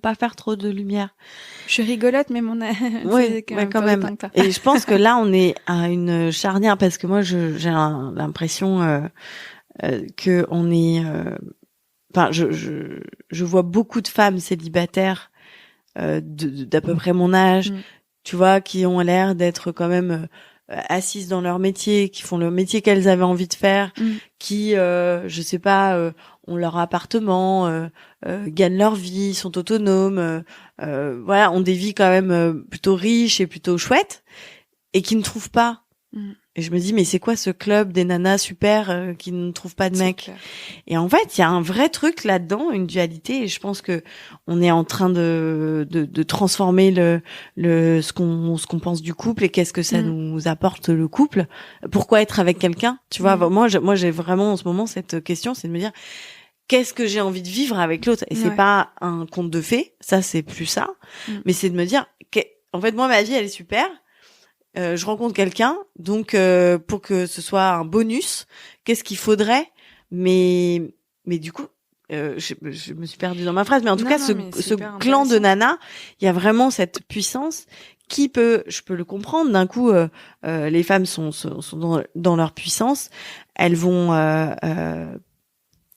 pas faire trop de lumière. Je suis rigolote, mais oui, quand même. Et je pense que là, on est à une charnière parce que moi, j'ai l'impression que on est. Enfin, je vois beaucoup de femmes célibataires d'à peu près mon âge, tu vois, qui ont l'air d'être quand même assises dans leur métier, qui font le métier qu'elles avaient envie de faire, qui, je sais pas, ont leur appartement, gagnent leur vie, sont autonomes, voilà, ont des vies quand même plutôt riches et plutôt chouettes, et qui ne trouvent pas. Et je me dis, mais c'est quoi ce club des nanas super qui ne trouvent pas de mec? Et en fait, il y a un vrai truc là-dedans, une dualité, et je pense que on est en train de transformer ce qu'on pense du couple et qu'est-ce que ça nous apporte le couple. Pourquoi être avec quelqu'un? Tu vois, moi j'ai vraiment en ce moment cette question, c'est de me dire qu'est-ce que j'ai envie de vivre avec l'autre? Et c'est pas un conte de fées, ça c'est plus ça, mais c'est de me dire en fait moi ma vie elle est super. Je rencontre quelqu'un, donc pour que ce soit un bonus, qu'est-ce qu'il faudrait? Mais du coup, je me suis perdue dans ma phrase, mais en tout cas, ce clan de nana, il y a vraiment cette puissance je peux le comprendre. D'un coup, les femmes sont dans leur puissance, elles vont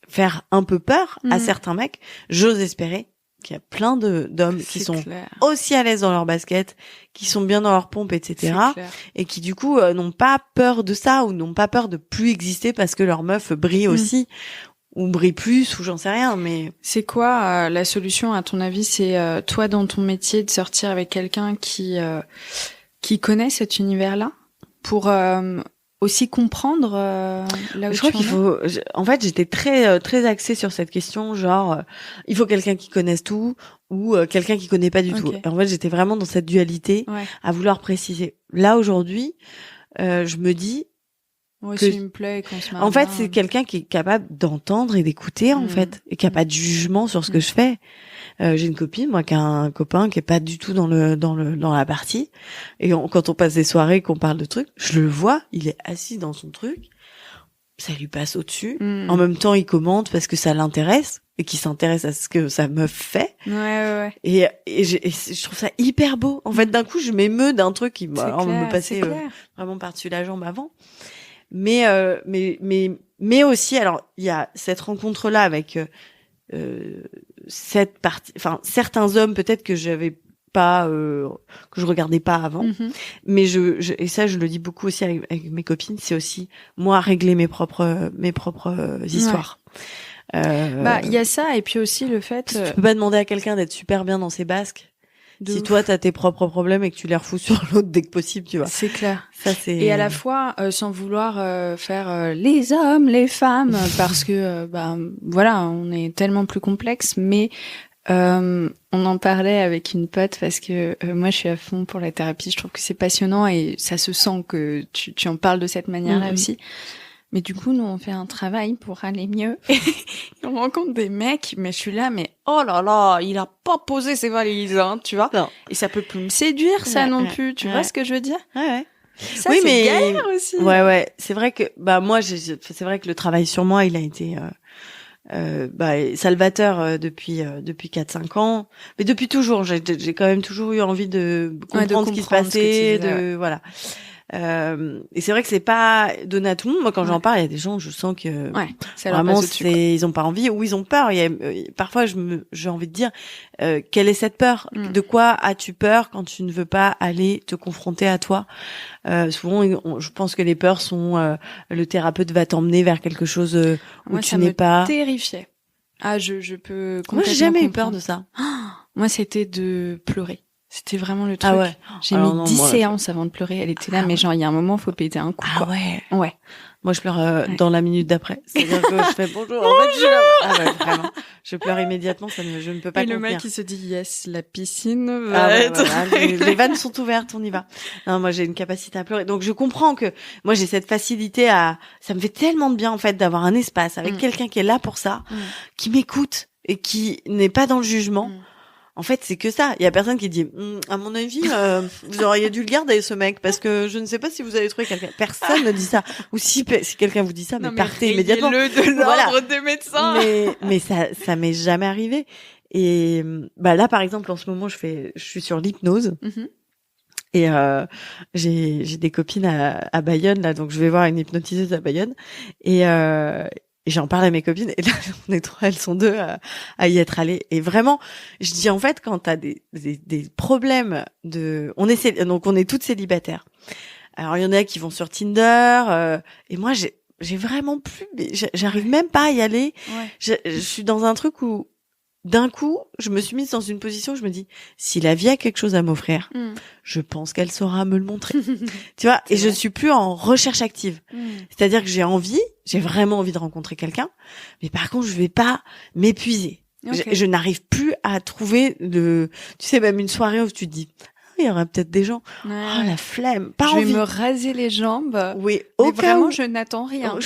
faire un peu peur à certains mecs. J'ose espérer qu'il y a plein d'hommes qui sont aussi à l'aise dans leur basket, qui sont bien dans leur pompe, etc. Et qui du coup n'ont pas peur de ça ou n'ont pas peur de plus exister parce que leur meuf brille aussi ou brille plus ou j'en sais rien. Mais c'est quoi la solution à ton avis? C'est toi dans ton métier de sortir avec quelqu'un qui connaît cet univers-là pour aussi comprendre là où je crois qu'il faut. En fait, j'étais très axée sur cette question, genre il faut quelqu'un qui connaisse tout ou quelqu'un qui connaît pas du tout. Et en fait, j'étais vraiment dans cette dualité à vouloir préciser. Là aujourd'hui, je me dis que il me plaît qu'on se marre en fait, bien. c'est quelqu'un qui est capable d'entendre et d'écouter en fait, et qui a pas de jugement sur ce que je fais. J'ai une copine, moi, qui a un copain qui est pas du tout dans la partie. Et quand on passe des soirées, qu'on parle de trucs, je le vois, il est assis dans son truc, ça lui passe au-dessus. En même temps, il commente parce que ça l'intéresse et qu'il s'intéresse à ce que sa meuf fait. Ouais. Et je trouve ça hyper beau. En fait, d'un coup, je m'émeus d'un truc qui me passait vraiment par-dessus la jambe avant. Mais aussi, alors, il y a cette rencontre-là avec cette partie, enfin certains hommes peut-être que j'avais pas que je regardais pas avant, mais et ça je le dis beaucoup aussi avec mes copines, c'est aussi moi régler mes propres histoires. Il y a ça, et puis aussi le fait tu peux pas demander à quelqu'un d'être super bien dans ses basques si toi t'as tes propres problèmes et que tu les refous sur l'autre dès que possible, tu vois. C'est clair. Ça c'est. Et à la fois sans vouloir faire les hommes, les femmes, parce que voilà, on est tellement plus complexe, mais on en parlait avec une pote parce que moi je suis à fond pour la thérapie, je trouve que c'est passionnant et ça se sent que tu en parles de cette manière-là aussi. Mais du coup, nous, on fait un travail pour aller mieux. Et on rencontre des mecs, mais je suis là, mais oh là là, il a pas posé ses valises, hein, tu vois. Non. Et ça peut plus me séduire, ça non plus. Tu vois ce que je veux dire? Ouais. Ça, oui, c'est galère aussi. Ouais. C'est vrai que, moi, c'est vrai que le travail sur moi, il a été, salvateur depuis 4-5 ans. Mais depuis toujours, j'ai quand même toujours eu envie de comprendre ce qui se passait, voilà. Et c'est vrai que c'est pas donné à tout le monde. Moi, quand j'en parle, il y a des gens, je sens que vraiment, ils ont pas envie ou ils ont peur. Parfois, j'ai envie de dire, quelle est cette peur? De quoi as-tu peur quand tu ne veux pas aller te confronter à toi? Souvent, je pense que les peurs sont, le thérapeute va t'emmener vers quelque chose où tu n'es pas. Moi, ça me terrifiait. Ah, je peux complètement. Moi, j'ai jamais eu peur de ça. Moi, c'était de pleurer. C'était vraiment le truc. Ah ouais. J'ai mis 10 séances avant de pleurer. Elle était là, mais genre, il y a un moment, faut péter un coup. Ah ouais. Ouais. Moi, je pleure dans la minute d'après. C'est-à-dire que je fais bonjour. En fait, vraiment. Je pleure immédiatement. Je ne peux pas contenir. Et le mec, il se dit, yes, la piscine va être... les vannes sont ouvertes, on y va. Non, moi, j'ai une capacité à pleurer. Donc, je comprends que moi, j'ai cette facilité ça me fait tellement de bien, en fait, d'avoir un espace avec quelqu'un qui est là pour ça, qui m'écoute et qui n'est pas dans le jugement. En fait, c'est que ça. Il y a personne qui dit, à mon avis, vous auriez dû le garder, ce mec, parce que je ne sais pas si vous allez trouver quelqu'un. Personne ne dit ça. Ou si quelqu'un vous dit ça, mais partez immédiatement. De l'ordre des médecins. Mais ça m'est jamais arrivé. Et, là, par exemple, en ce moment, je suis sur l'hypnose. Et, j'ai des copines à Bayonne, là, donc je vais voir une hypnotiseuse à Bayonne. Et j'en parle à mes copines, et là, on est 3, elles sont 2 à y être allées. Et vraiment, je dis, en fait, quand t'as des problèmes on est toutes célibataires. Alors, il y en a qui vont sur Tinder, et moi, j'ai vraiment plus, j'arrive même pas à y aller. Ouais. Je suis dans un truc où, d'un coup, je me suis mise dans une position où je me dis, si la vie a quelque chose à m'offrir, je pense qu'elle saura me le montrer. Tu vois, et je suis plus en recherche active. C'est-à-dire que j'ai vraiment envie de rencontrer quelqu'un, mais par contre, je vais pas m'épuiser. Okay. Je n'arrive plus à trouver tu sais, même une soirée où tu te dis, il y aura peut-être des gens. Oh, la flemme. Pas envie. Je vais me raser les jambes. Oui, mais vraiment, je n'attends rien.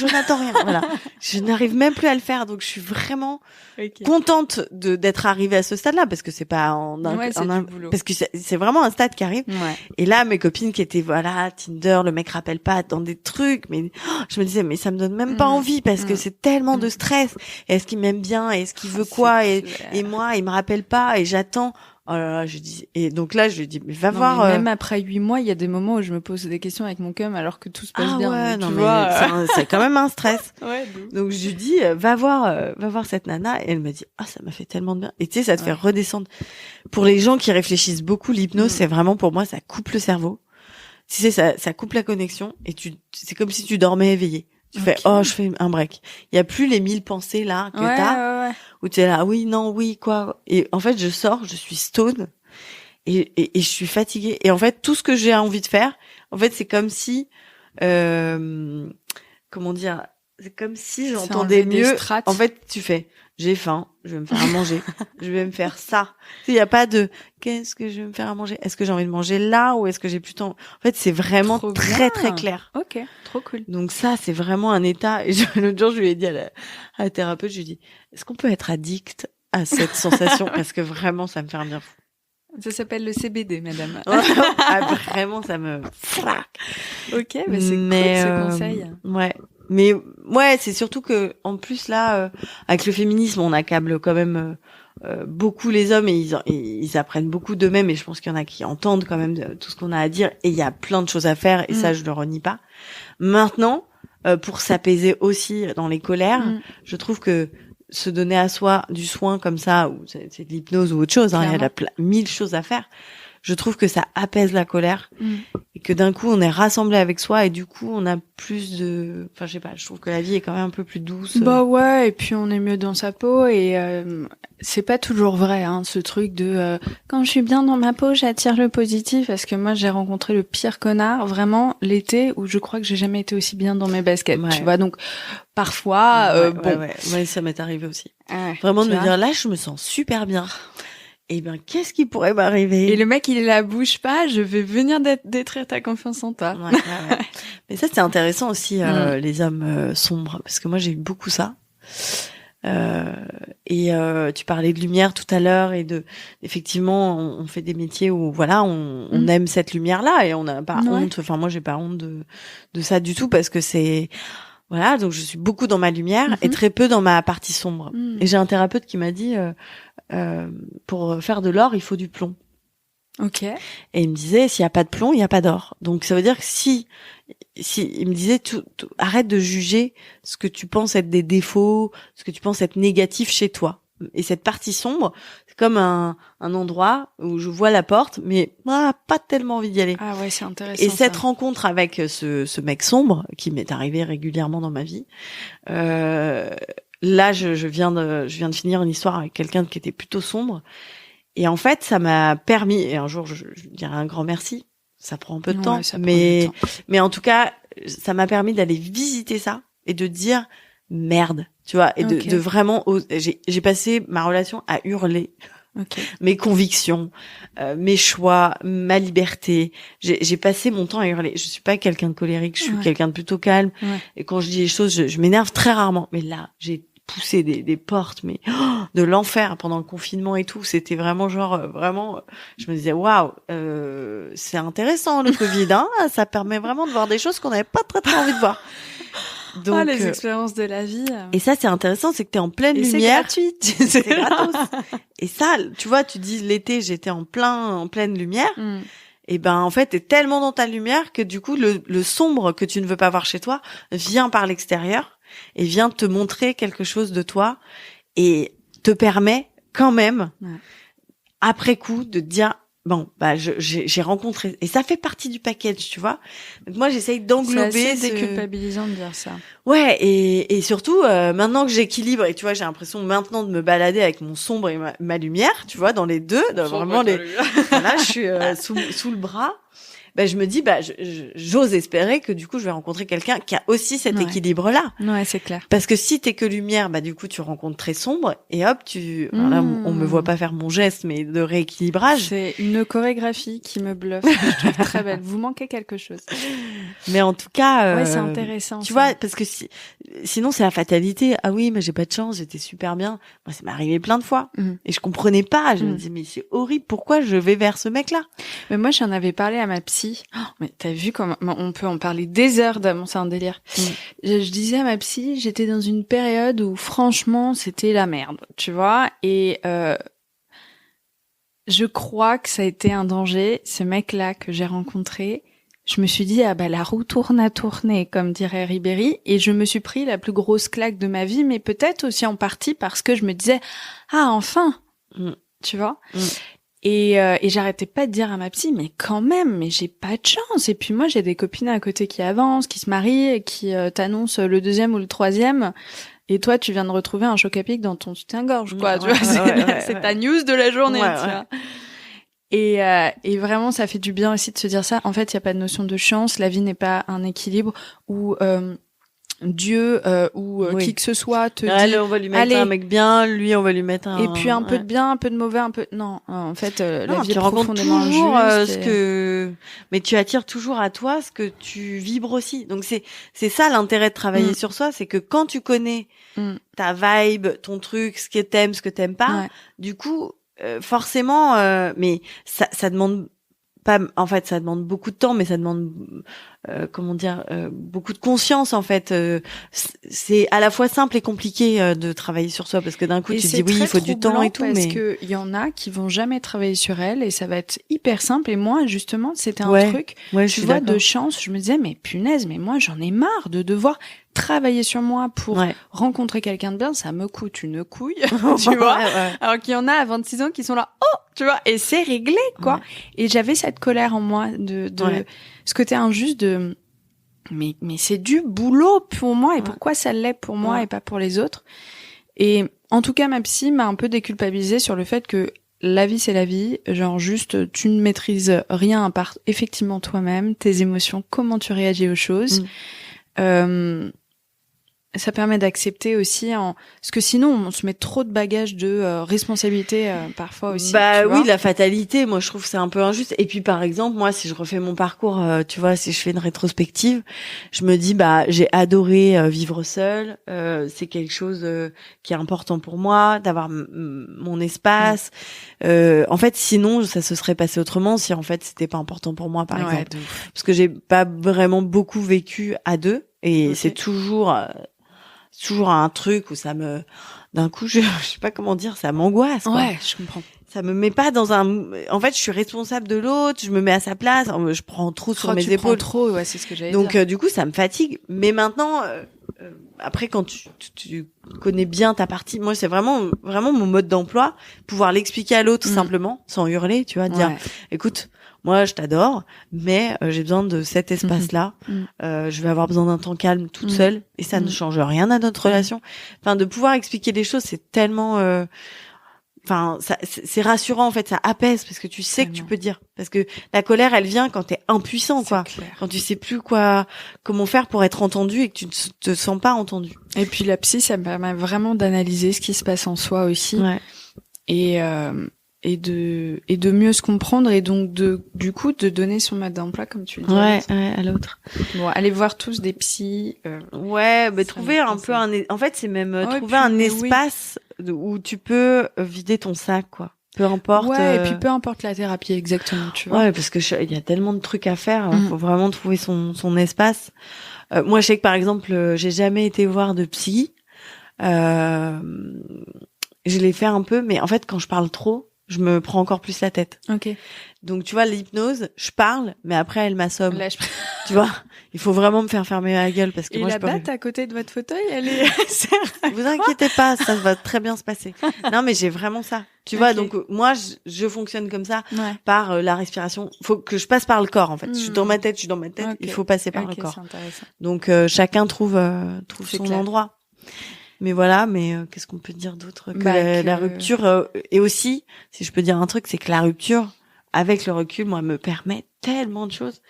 Voilà. Je n'arrive même plus à le faire. Donc, je suis vraiment contente d'être arrivée à ce stade-là, parce que c'est pas parce que c'est vraiment un stade qui arrive. Ouais. Et là, mes copines qui étaient, Tinder, le mec rappelle pas dans des trucs, mais je me disais, mais ça me donne même pas envie, parce que c'est tellement de stress. Est-ce qu'il m'aime bien? Est-ce qu'il veut quoi? Et moi, il me rappelle pas, et j'attends. Oh là là, je dis, et donc là, je lui dis, mais va voir. Mais même après 8 mois, il y a des moments où je me pose des questions avec mon cum alors que tout se passe bien. Ouais, tu vois, c'est quand même un stress. Ouais, donc je lui dis, va voir cette nana, et elle me dit, ça m'a fait tellement de bien. Et tu sais, ça te fait redescendre. Pour les gens qui réfléchissent beaucoup, l'hypnose, c'est vraiment, pour moi, ça coupe le cerveau. Tu sais, ça coupe la connexion, et c'est comme si tu dormais éveillé. Tu fais, je fais un break. Il y a plus les 1000 pensées là que t'as, où tu es là, oui, non, oui, quoi. Et en fait, je sors, je suis stone, et je suis fatiguée. Et en fait, tout ce que j'ai envie de faire, en fait, c'est comme si comment dire, c'est comme si j'entendais mieux. En fait, tu fais, j'ai faim, je vais me faire à manger, je vais me faire ça. Il y a pas de qu'est-ce que je vais me faire à manger. Est-ce que j'ai envie de manger là ou est-ce que j'ai plus de temps. En fait, c'est vraiment très clair. Ok, trop cool. Donc ça, c'est vraiment un état. Et l'autre jour, je lui ai dit à la thérapeute, je lui ai dit, est-ce qu'on peut être addict à cette sensation parce que vraiment, ça me fait un bien fou. Ça s'appelle le CBD, madame. Vraiment, ça me. Ok, mais c'est cool ce conseil. Ouais. Mais ouais, c'est surtout que en plus là, avec le féminisme, on accable quand même beaucoup les hommes et ils apprennent beaucoup d'eux-mêmes. Et je pense qu'il y en a qui entendent quand même tout ce qu'on a à dire. Et il y a plein de choses à faire. Et ça, je le renie pas. Maintenant, pour s'apaiser aussi dans les colères, je trouve que se donner à soi du soin comme ça, ou c'est de l'hypnose ou autre chose, hein, il y a 1000 choses à faire. Je trouve que ça apaise la colère et que d'un coup on est rassemblé avec soi et du coup on a plus de, enfin je sais pas, je trouve que la vie est quand même un peu plus douce. Bah ouais, et puis on est mieux dans sa peau et c'est pas toujours vrai hein, ce truc de quand je suis bien dans ma peau, j'attire le positif parce que moi j'ai rencontré le pire connard vraiment l'été où je crois que j'ai jamais été aussi bien dans mes baskets, tu vois. Donc parfois Ouais, ça m'est arrivé aussi. Vraiment de me dire là je me sens super bien. Eh ben, qu'est-ce qui pourrait m'arriver? Et le mec, il est là, bouge pas, je vais venir détruire ta confiance en toi. Ouais. Mais ça, c'est intéressant aussi, les hommes sombres, parce que moi, j'ai eu beaucoup ça. Et tu parlais de lumière tout à l'heure et effectivement, on fait des métiers où, voilà, on aime cette lumière-là et on n'a pas honte. Enfin, moi, j'ai pas honte de ça du tout parce que c'est, voilà, donc je suis beaucoup dans ma lumière et très peu dans ma partie sombre. Et j'ai un thérapeute qui m'a dit, pour faire de l'or, il faut du plomb. Ok. Et il me disait, s'il y a pas de plomb, il y a pas d'or. Donc ça veut dire que si il me disait, arrête de juger ce que tu penses être des défauts, ce que tu penses être négatif chez toi. Et cette partie sombre, c'est comme un endroit où je vois la porte, mais pas tellement envie d'y aller. Ah ouais, c'est intéressant. Et cette rencontre avec ce mec sombre, qui m'est arrivé régulièrement dans ma vie, là, je viens de finir une histoire avec quelqu'un qui était plutôt sombre. Et en fait, ça m'a permis, et un jour, je dirais un grand merci. Ça prend un peu de temps, mais en tout cas, ça m'a permis d'aller visiter ça et de dire merde, tu vois, et de vraiment, j'ai passé ma relation à hurler. Mes convictions, mes choix, ma liberté. J'ai passé mon temps à hurler. Je suis pas quelqu'un de colérique, je suis quelqu'un de plutôt calme. Et quand je dis les choses, je m'énerve très rarement. Mais là, j'ai poussé des portes, mais de l'enfer pendant le confinement et tout. C'était vraiment vraiment. Je me disais waouh, c'est intéressant le Covid, hein. Ça permet vraiment de voir des choses qu'on n'avait pas très envie de voir. Donc, les expériences de la vie. Et ça, c'est intéressant, c'est que t'es en pleine lumière. C'est gratuit. C'est gratos. Et ça, tu vois, tu dis l'été, j'étais en pleine lumière. Et ben, en fait, t'es tellement dans ta lumière que du coup, le sombre que tu ne veux pas voir chez toi vient par l'extérieur et vient te montrer quelque chose de toi et te permet quand même, après coup, de te dire, bon, bah, j'ai rencontré, et ça fait partie du package, tu vois. Donc moi, j'essaye d'englober. C'est assez déculpabilisant de dire ça. Ouais, et surtout, maintenant que j'équilibre, et tu vois, j'ai l'impression maintenant de me balader avec mon sombre et ma lumière, tu vois, dans les deux, vraiment voilà, je suis sous le bras. Ben je me dis, j'ose espérer que du coup je vais rencontrer quelqu'un qui a aussi cet équilibre-là. Ouais, c'est clair. Parce que si t'es que lumière, du coup tu rencontres très sombre et hop, alors là, on me voit pas faire mon geste, mais de rééquilibrage. C'est une chorégraphie qui me bluffe, que je trouve très belle. Vous manquez quelque chose. Mais en tout cas, ouais, c'est intéressant. Tu vois, parce que sinon c'est la fatalité. Ah oui, mais j'ai pas de chance, j'étais super bien. Moi, ça m'est arrivé plein de fois et je comprenais pas. Je me disais mais c'est horrible, pourquoi je vais vers ce mec-là? Mais moi, j'en avais parlé à ma psy. Oh, mais t'as vu comment on peut en parler des heures d'avant, c'est un délire. Je disais à ma psy, j'étais dans une période où franchement c'était la merde, tu vois, et je crois que ça a été un danger. Ce mec-là que j'ai rencontré, je me suis dit la roue tourne à tourner, comme dirait Ribéry, et je me suis pris la plus grosse claque de ma vie, mais peut-être aussi en partie parce que je me disais enfin, tu vois. Et j'arrêtais pas de dire à ma psy, mais quand même, mais j'ai pas de chance. Et puis moi, j'ai des copines à côté qui avancent, qui se marient, et qui t'annoncent le 2e ou le 3e. Et toi, tu viens de retrouver un choc à pic dans ton soutien-gorge, quoi. Tu vois, c'est ta news de la journée, tu vois. Et vraiment, ça fait du bien aussi de se dire ça. En fait, il y a pas de notion de chance. La vie n'est pas un équilibre où Dieu ou qui que ce soit te dit on va lui mettre allez, un mec bien, lui on va lui mettre un et puis un peu de bien, un peu de mauvais, un peu non, en fait la vie est profondément toujours juste mais tu attires toujours à toi ce que tu vibres aussi. Donc c'est ça l'intérêt de travailler sur soi, c'est que quand tu connais ta vibe, ton truc, ce que t'aimes pas, du coup forcément mais ça demande pas, en fait, ça demande beaucoup de temps, mais ça demande, beaucoup de conscience, en fait. C'est à la fois simple et compliqué de travailler sur soi, parce que d'un coup, tu te dis oui, il faut du temps et tout, parce que il y en a qui vont jamais travailler sur elles et ça va être hyper simple. Et moi, justement, c'était un truc, tu vois, de chance. Je me disais, mais punaise, mais moi, j'en ai marre de devoir travailler sur moi pour rencontrer quelqu'un de bien, ça me coûte une couille, tu vois. Alors qu'il y en a à 26 ans qui sont là, oh, tu vois, et c'est réglé, quoi. Et j'avais cette colère en moi de ce côté injuste de, mais c'est du boulot pour moi et pourquoi ça l'est pour moi et pas pour les autres. Et en tout cas, ma psy m'a un peu déculpabilisée sur le fait que la vie, c'est la vie. Genre juste, tu ne maîtrises rien à part effectivement toi-même, tes émotions, comment tu réagis aux choses. Ça permet d'accepter aussi parce que sinon on se met trop de bagages de responsabilité parfois aussi. Bah oui, la fatalité, moi je trouve que c'est un peu injuste. Et puis par exemple, moi si je refais mon parcours, tu vois, si je fais une rétrospective, je me dis bah j'ai adoré vivre seule, c'est quelque chose qui est important pour moi, d'avoir mon espace. En fait, sinon ça se serait passé autrement si en fait c'était pas important pour moi par exemple. Parce que j'ai pas vraiment beaucoup vécu à deux et c'est toujours un truc où ça me, d'un coup, je sais pas comment dire, ça m'angoisse, quoi. Ouais, je comprends. Ça me met pas dans en fait, je suis responsable de l'autre, je me mets à sa place, je prends trop sur mes épaules. Trop, ouais, c'est ce que j'allais dire. Donc, du coup, ça me fatigue. Mais maintenant, après, quand tu connais bien ta partie, moi, c'est vraiment mon mode d'emploi, pouvoir l'expliquer à l'autre simplement, sans hurler, tu vois, dire, écoute, moi, je t'adore, mais j'ai besoin de cet espace-là. Je vais avoir besoin d'un temps calme toute seule, et ça ne change rien à notre relation. Enfin, de pouvoir expliquer les choses, c'est tellement, c'est rassurant en fait, ça apaise parce que tu sais que tu peux dire. Parce que la colère, elle vient quand t'es impuissant, quoi. Quand tu sais plus comment faire pour être entendu et que tu ne te sens pas entendu. Et puis la psy, ça me permet vraiment d'analyser ce qui se passe en soi aussi. Et de mieux se comprendre et donc du coup de donner son mode d'emploi comme tu le dis à l'autre. Bon, allez voir tous des psys. Trouver un peu en fait c'est même trouver un espace où tu peux vider ton sac, quoi. Peu importe. Ouais, et puis peu importe la thérapie exactement, tu vois. Ouais, parce que il y a tellement de trucs à faire, faut vraiment trouver son espace. Moi je sais que par exemple, j'ai jamais été voir de psy. Je l'ai fait un peu, mais en fait quand je parle trop, je me prends encore plus la tête. Ok. Donc tu vois, l'hypnose, je parle, mais après elle m'assomme. Tu vois, il faut vraiment me faire fermer la gueule parce que et moi je peux. Et la batte à côté de votre fauteuil, elle est. Vous inquiétez pas, ça va très bien se passer. Non, mais j'ai vraiment ça. Tu vois, donc moi je fonctionne comme ça par la respiration. Faut que je passe par le corps en fait. Je suis dans ma tête, il faut passer par le corps. C'est intéressant. Donc chacun trouve son endroit. Mais voilà, qu'est-ce qu'on peut dire d'autre que la rupture et aussi, si je peux dire un truc, c'est que la rupture, avec le recul, moi, me permet tellement de choses.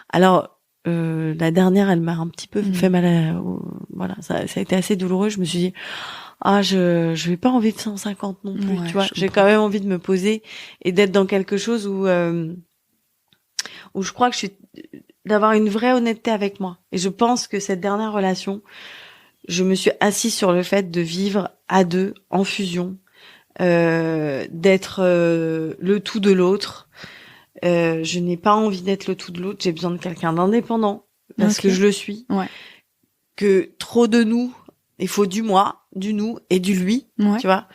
Alors, la dernière, elle m'a un petit peu fait mal. Voilà, ça a été assez douloureux. Je me suis dit, je vais pas envie de 150 non plus. Tu vois, j'ai quand même envie de me poser et d'être dans quelque chose où je crois que d'avoir une vraie honnêteté avec moi. Et je pense que cette dernière relation, je me suis assise sur le fait de vivre à deux, en fusion, d'être le tout de l'autre. Je n'ai pas envie d'être le tout de l'autre. J'ai besoin de quelqu'un d'indépendant parce que je le suis. Ouais. Que trop de nous, il faut du moi, du nous et du lui. Ouais. Tu vois.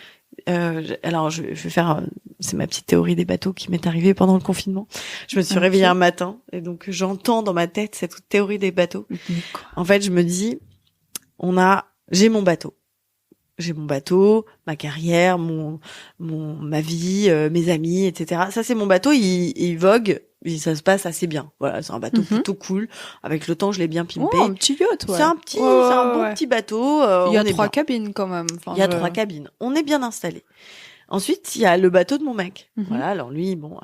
Alors je vais faire, c'est ma petite théorie des bateaux qui m'est arrivée pendant le confinement. Je me suis réveillée un matin et donc j'entends dans ma tête cette théorie des bateaux. En fait, je me dis, j'ai mon bateau, ma carrière, ma vie, mes amis, etc. Ça c'est mon bateau, il vogue, et ça se passe assez bien. Voilà, c'est un bateau plutôt cool. Avec le temps, je l'ai bien pimpé. Oh, un petit yacht, ouais. C'est un bon petit bateau. Il y a 3 cabines quand même. Il y a 3 cabines. On est bien installé. Ensuite, il y a le bateau de mon mec. Mhm. Voilà, alors lui, bon,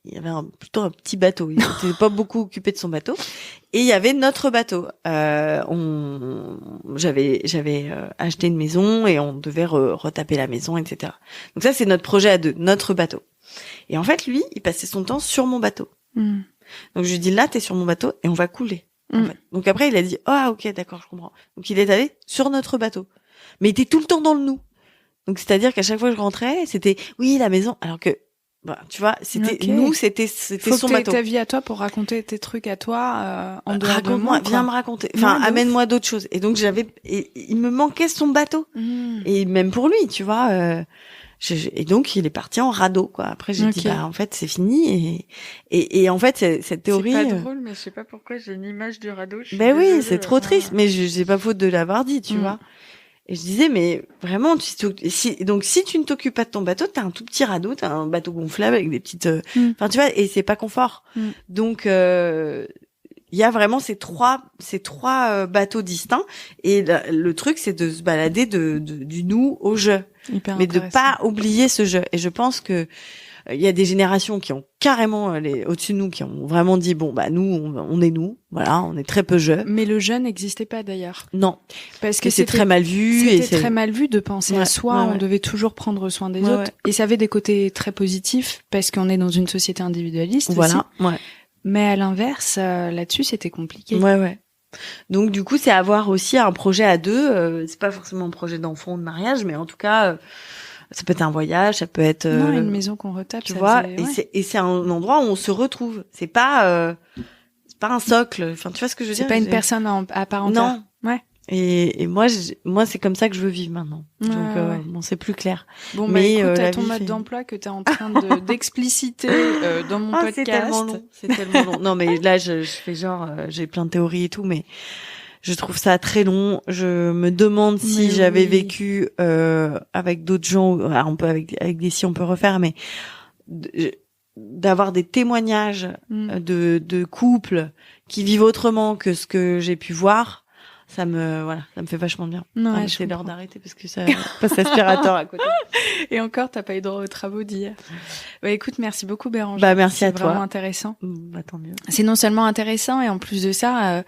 il y avait plutôt un petit bateau. Il n'était pas beaucoup occupé de son bateau. Et il y avait notre bateau. J'avais acheté une maison et on devait retaper la maison, etc. Donc ça, c'est notre projet à deux, notre bateau. Et en fait, lui, il passait son temps sur mon bateau. Mm. Donc je lui dis, là, t'es sur mon bateau et on va couler. En Mm. fait. Donc après, il a dit, ah, ok, d'accord, je comprends. Donc il est allé sur notre bateau. Mais il était tout le temps dans le nous. Donc c'est-à-dire qu'à chaque fois que je rentrais, c'était, oui, la maison. Alors que, bah, tu vois, c'était, Ok. nous, c'était Faut son que t'aies bateau. ta vie à toi pour raconter tes trucs à toi, en dehors de Raconte-moi, moi, quoi. viens me raconter. Enfin, Ouais, de amène-moi d'autres choses. Et donc il me manquait son bateau. Mm. Et même pour lui, tu vois. Et donc il est parti en radeau, quoi. Après j'ai dit, Ok. bah en fait c'est fini. Et en fait cette théorie. C'est pas drôle, mais je sais pas pourquoi j'ai une image du radeau. Ben oui, c'est trop triste. Mais j'ai pas faute de l'avoir dit, tu Mm. vois. Et je disais, mais vraiment, donc si tu ne t'occupes pas de ton bateau, t'as un tout petit radeau, t'as un bateau gonflable avec des petites, enfin tu vois, et c'est pas confort. Mm. Donc il y a vraiment ces trois bateaux distincts. Et le truc, c'est de se balader du nous au je, Hyper mais de intéressant. pas oublier ce je. Et je pense que il y a des générations qui ont carrément au-dessus de nous, qui ont vraiment dit bon bah nous on est nous, voilà, on est très peu je. Mais le je n'existait pas d'ailleurs. Non, Parce que c'est très mal vu. C'était très mal vu de penser à Ouais, soi, ouais, on ouais. devait toujours prendre soin des Ouais, autres. ouais. Et ça avait des côtés très positifs, parce qu'on est dans une société individualiste aussi. Voilà, ouais. Mais à l'inverse, là-dessus, c'était compliqué. Ouais. Donc du coup, c'est avoir aussi un projet à deux. C'est pas forcément un projet d'enfant ou de mariage, mais en tout cas, ça peut être un voyage, ça peut être. Non, une maison qu'on retape, tu ça vois. faisait- Et c'est un endroit où on se retrouve. C'est pas un socle. Enfin, tu vois ce que je veux C'est dire. pas une personne à part entière. Non. Ouais. Et moi, c'est comme ça que je veux vivre maintenant. Ouais, Donc ouais. bon, c'est plus clair. Bon, Mais, écoute, la t'as ton vie mode fait- d'emploi que t'es en train d'expliciter dans mon podcast. C'est tellement long. C'est tellement long. Non, mais là, je fais genre, j'ai plein de théories et tout, mais je trouve ça très long. Je me demande si Mais j'avais oui. vécu avec d'autres gens. Alors, on peut avec des si on peut refaire, mais d'avoir des témoignages Mm. de couples qui vivent autrement que ce que j'ai pu voir. Ça me fait vachement bien. Non, ouais, mais je c'est l'heure comprends. d'arrêter parce que ça passe l'aspirateur à côté. Et encore, t'as pas eu droit aux travaux d'hier. Bah écoute, merci beaucoup Bérangère. Bah, merci à C'est toi. vraiment intéressant. Bah, tant mieux. C'est non seulement intéressant, et en plus de ça,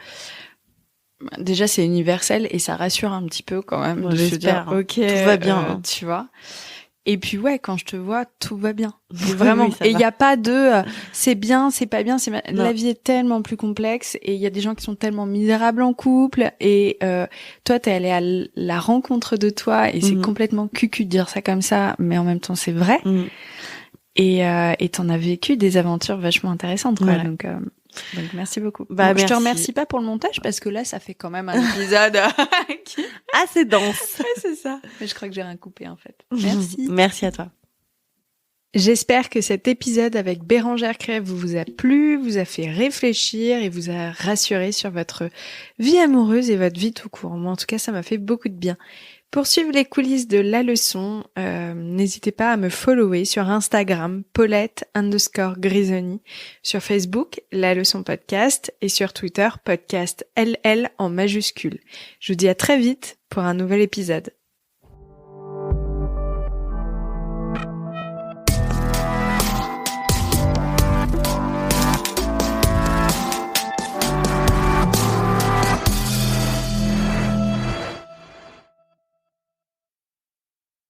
déjà c'est universel et ça rassure un petit peu quand même. Ouais, De se j'espère, dire, hein. ok, Tout va bien, hein. tu vois. Et puis ouais, quand je te vois, tout va bien. Et vraiment. Oui, ça Et il va. y a pas de c'est bien, c'est pas bien. Non. La vie est tellement plus complexe et il y a des gens qui sont tellement misérables en couple. Et toi, t'es allé à la rencontre de toi et c'est Mhm. complètement cucu de dire ça comme ça, mais en même temps c'est vrai. Mm. Et t'en as vécu des aventures vachement intéressantes, quoi. Voilà. Donc merci beaucoup. Bah, Donc, je te merci. remercie pas pour le montage parce que là, ça fait quand même un épisode qui... Ah, c'est dense. Ouais, c'est ça. Mais je crois que j'ai rien coupé, en fait. Merci. Merci à toi. J'espère que cet épisode avec Bérangère Krief vous a plu, vous a fait réfléchir et vous a rassuré sur votre vie amoureuse et votre vie tout court. Moi, en tout cas, ça m'a fait beaucoup de bien. Pour suivre les coulisses de La Leçon, n'hésitez pas à me follower sur Instagram, Paulette_Grisoni, sur Facebook, La Leçon Podcast, et sur Twitter, podcast LL en majuscule. Je vous dis à très vite pour un nouvel épisode.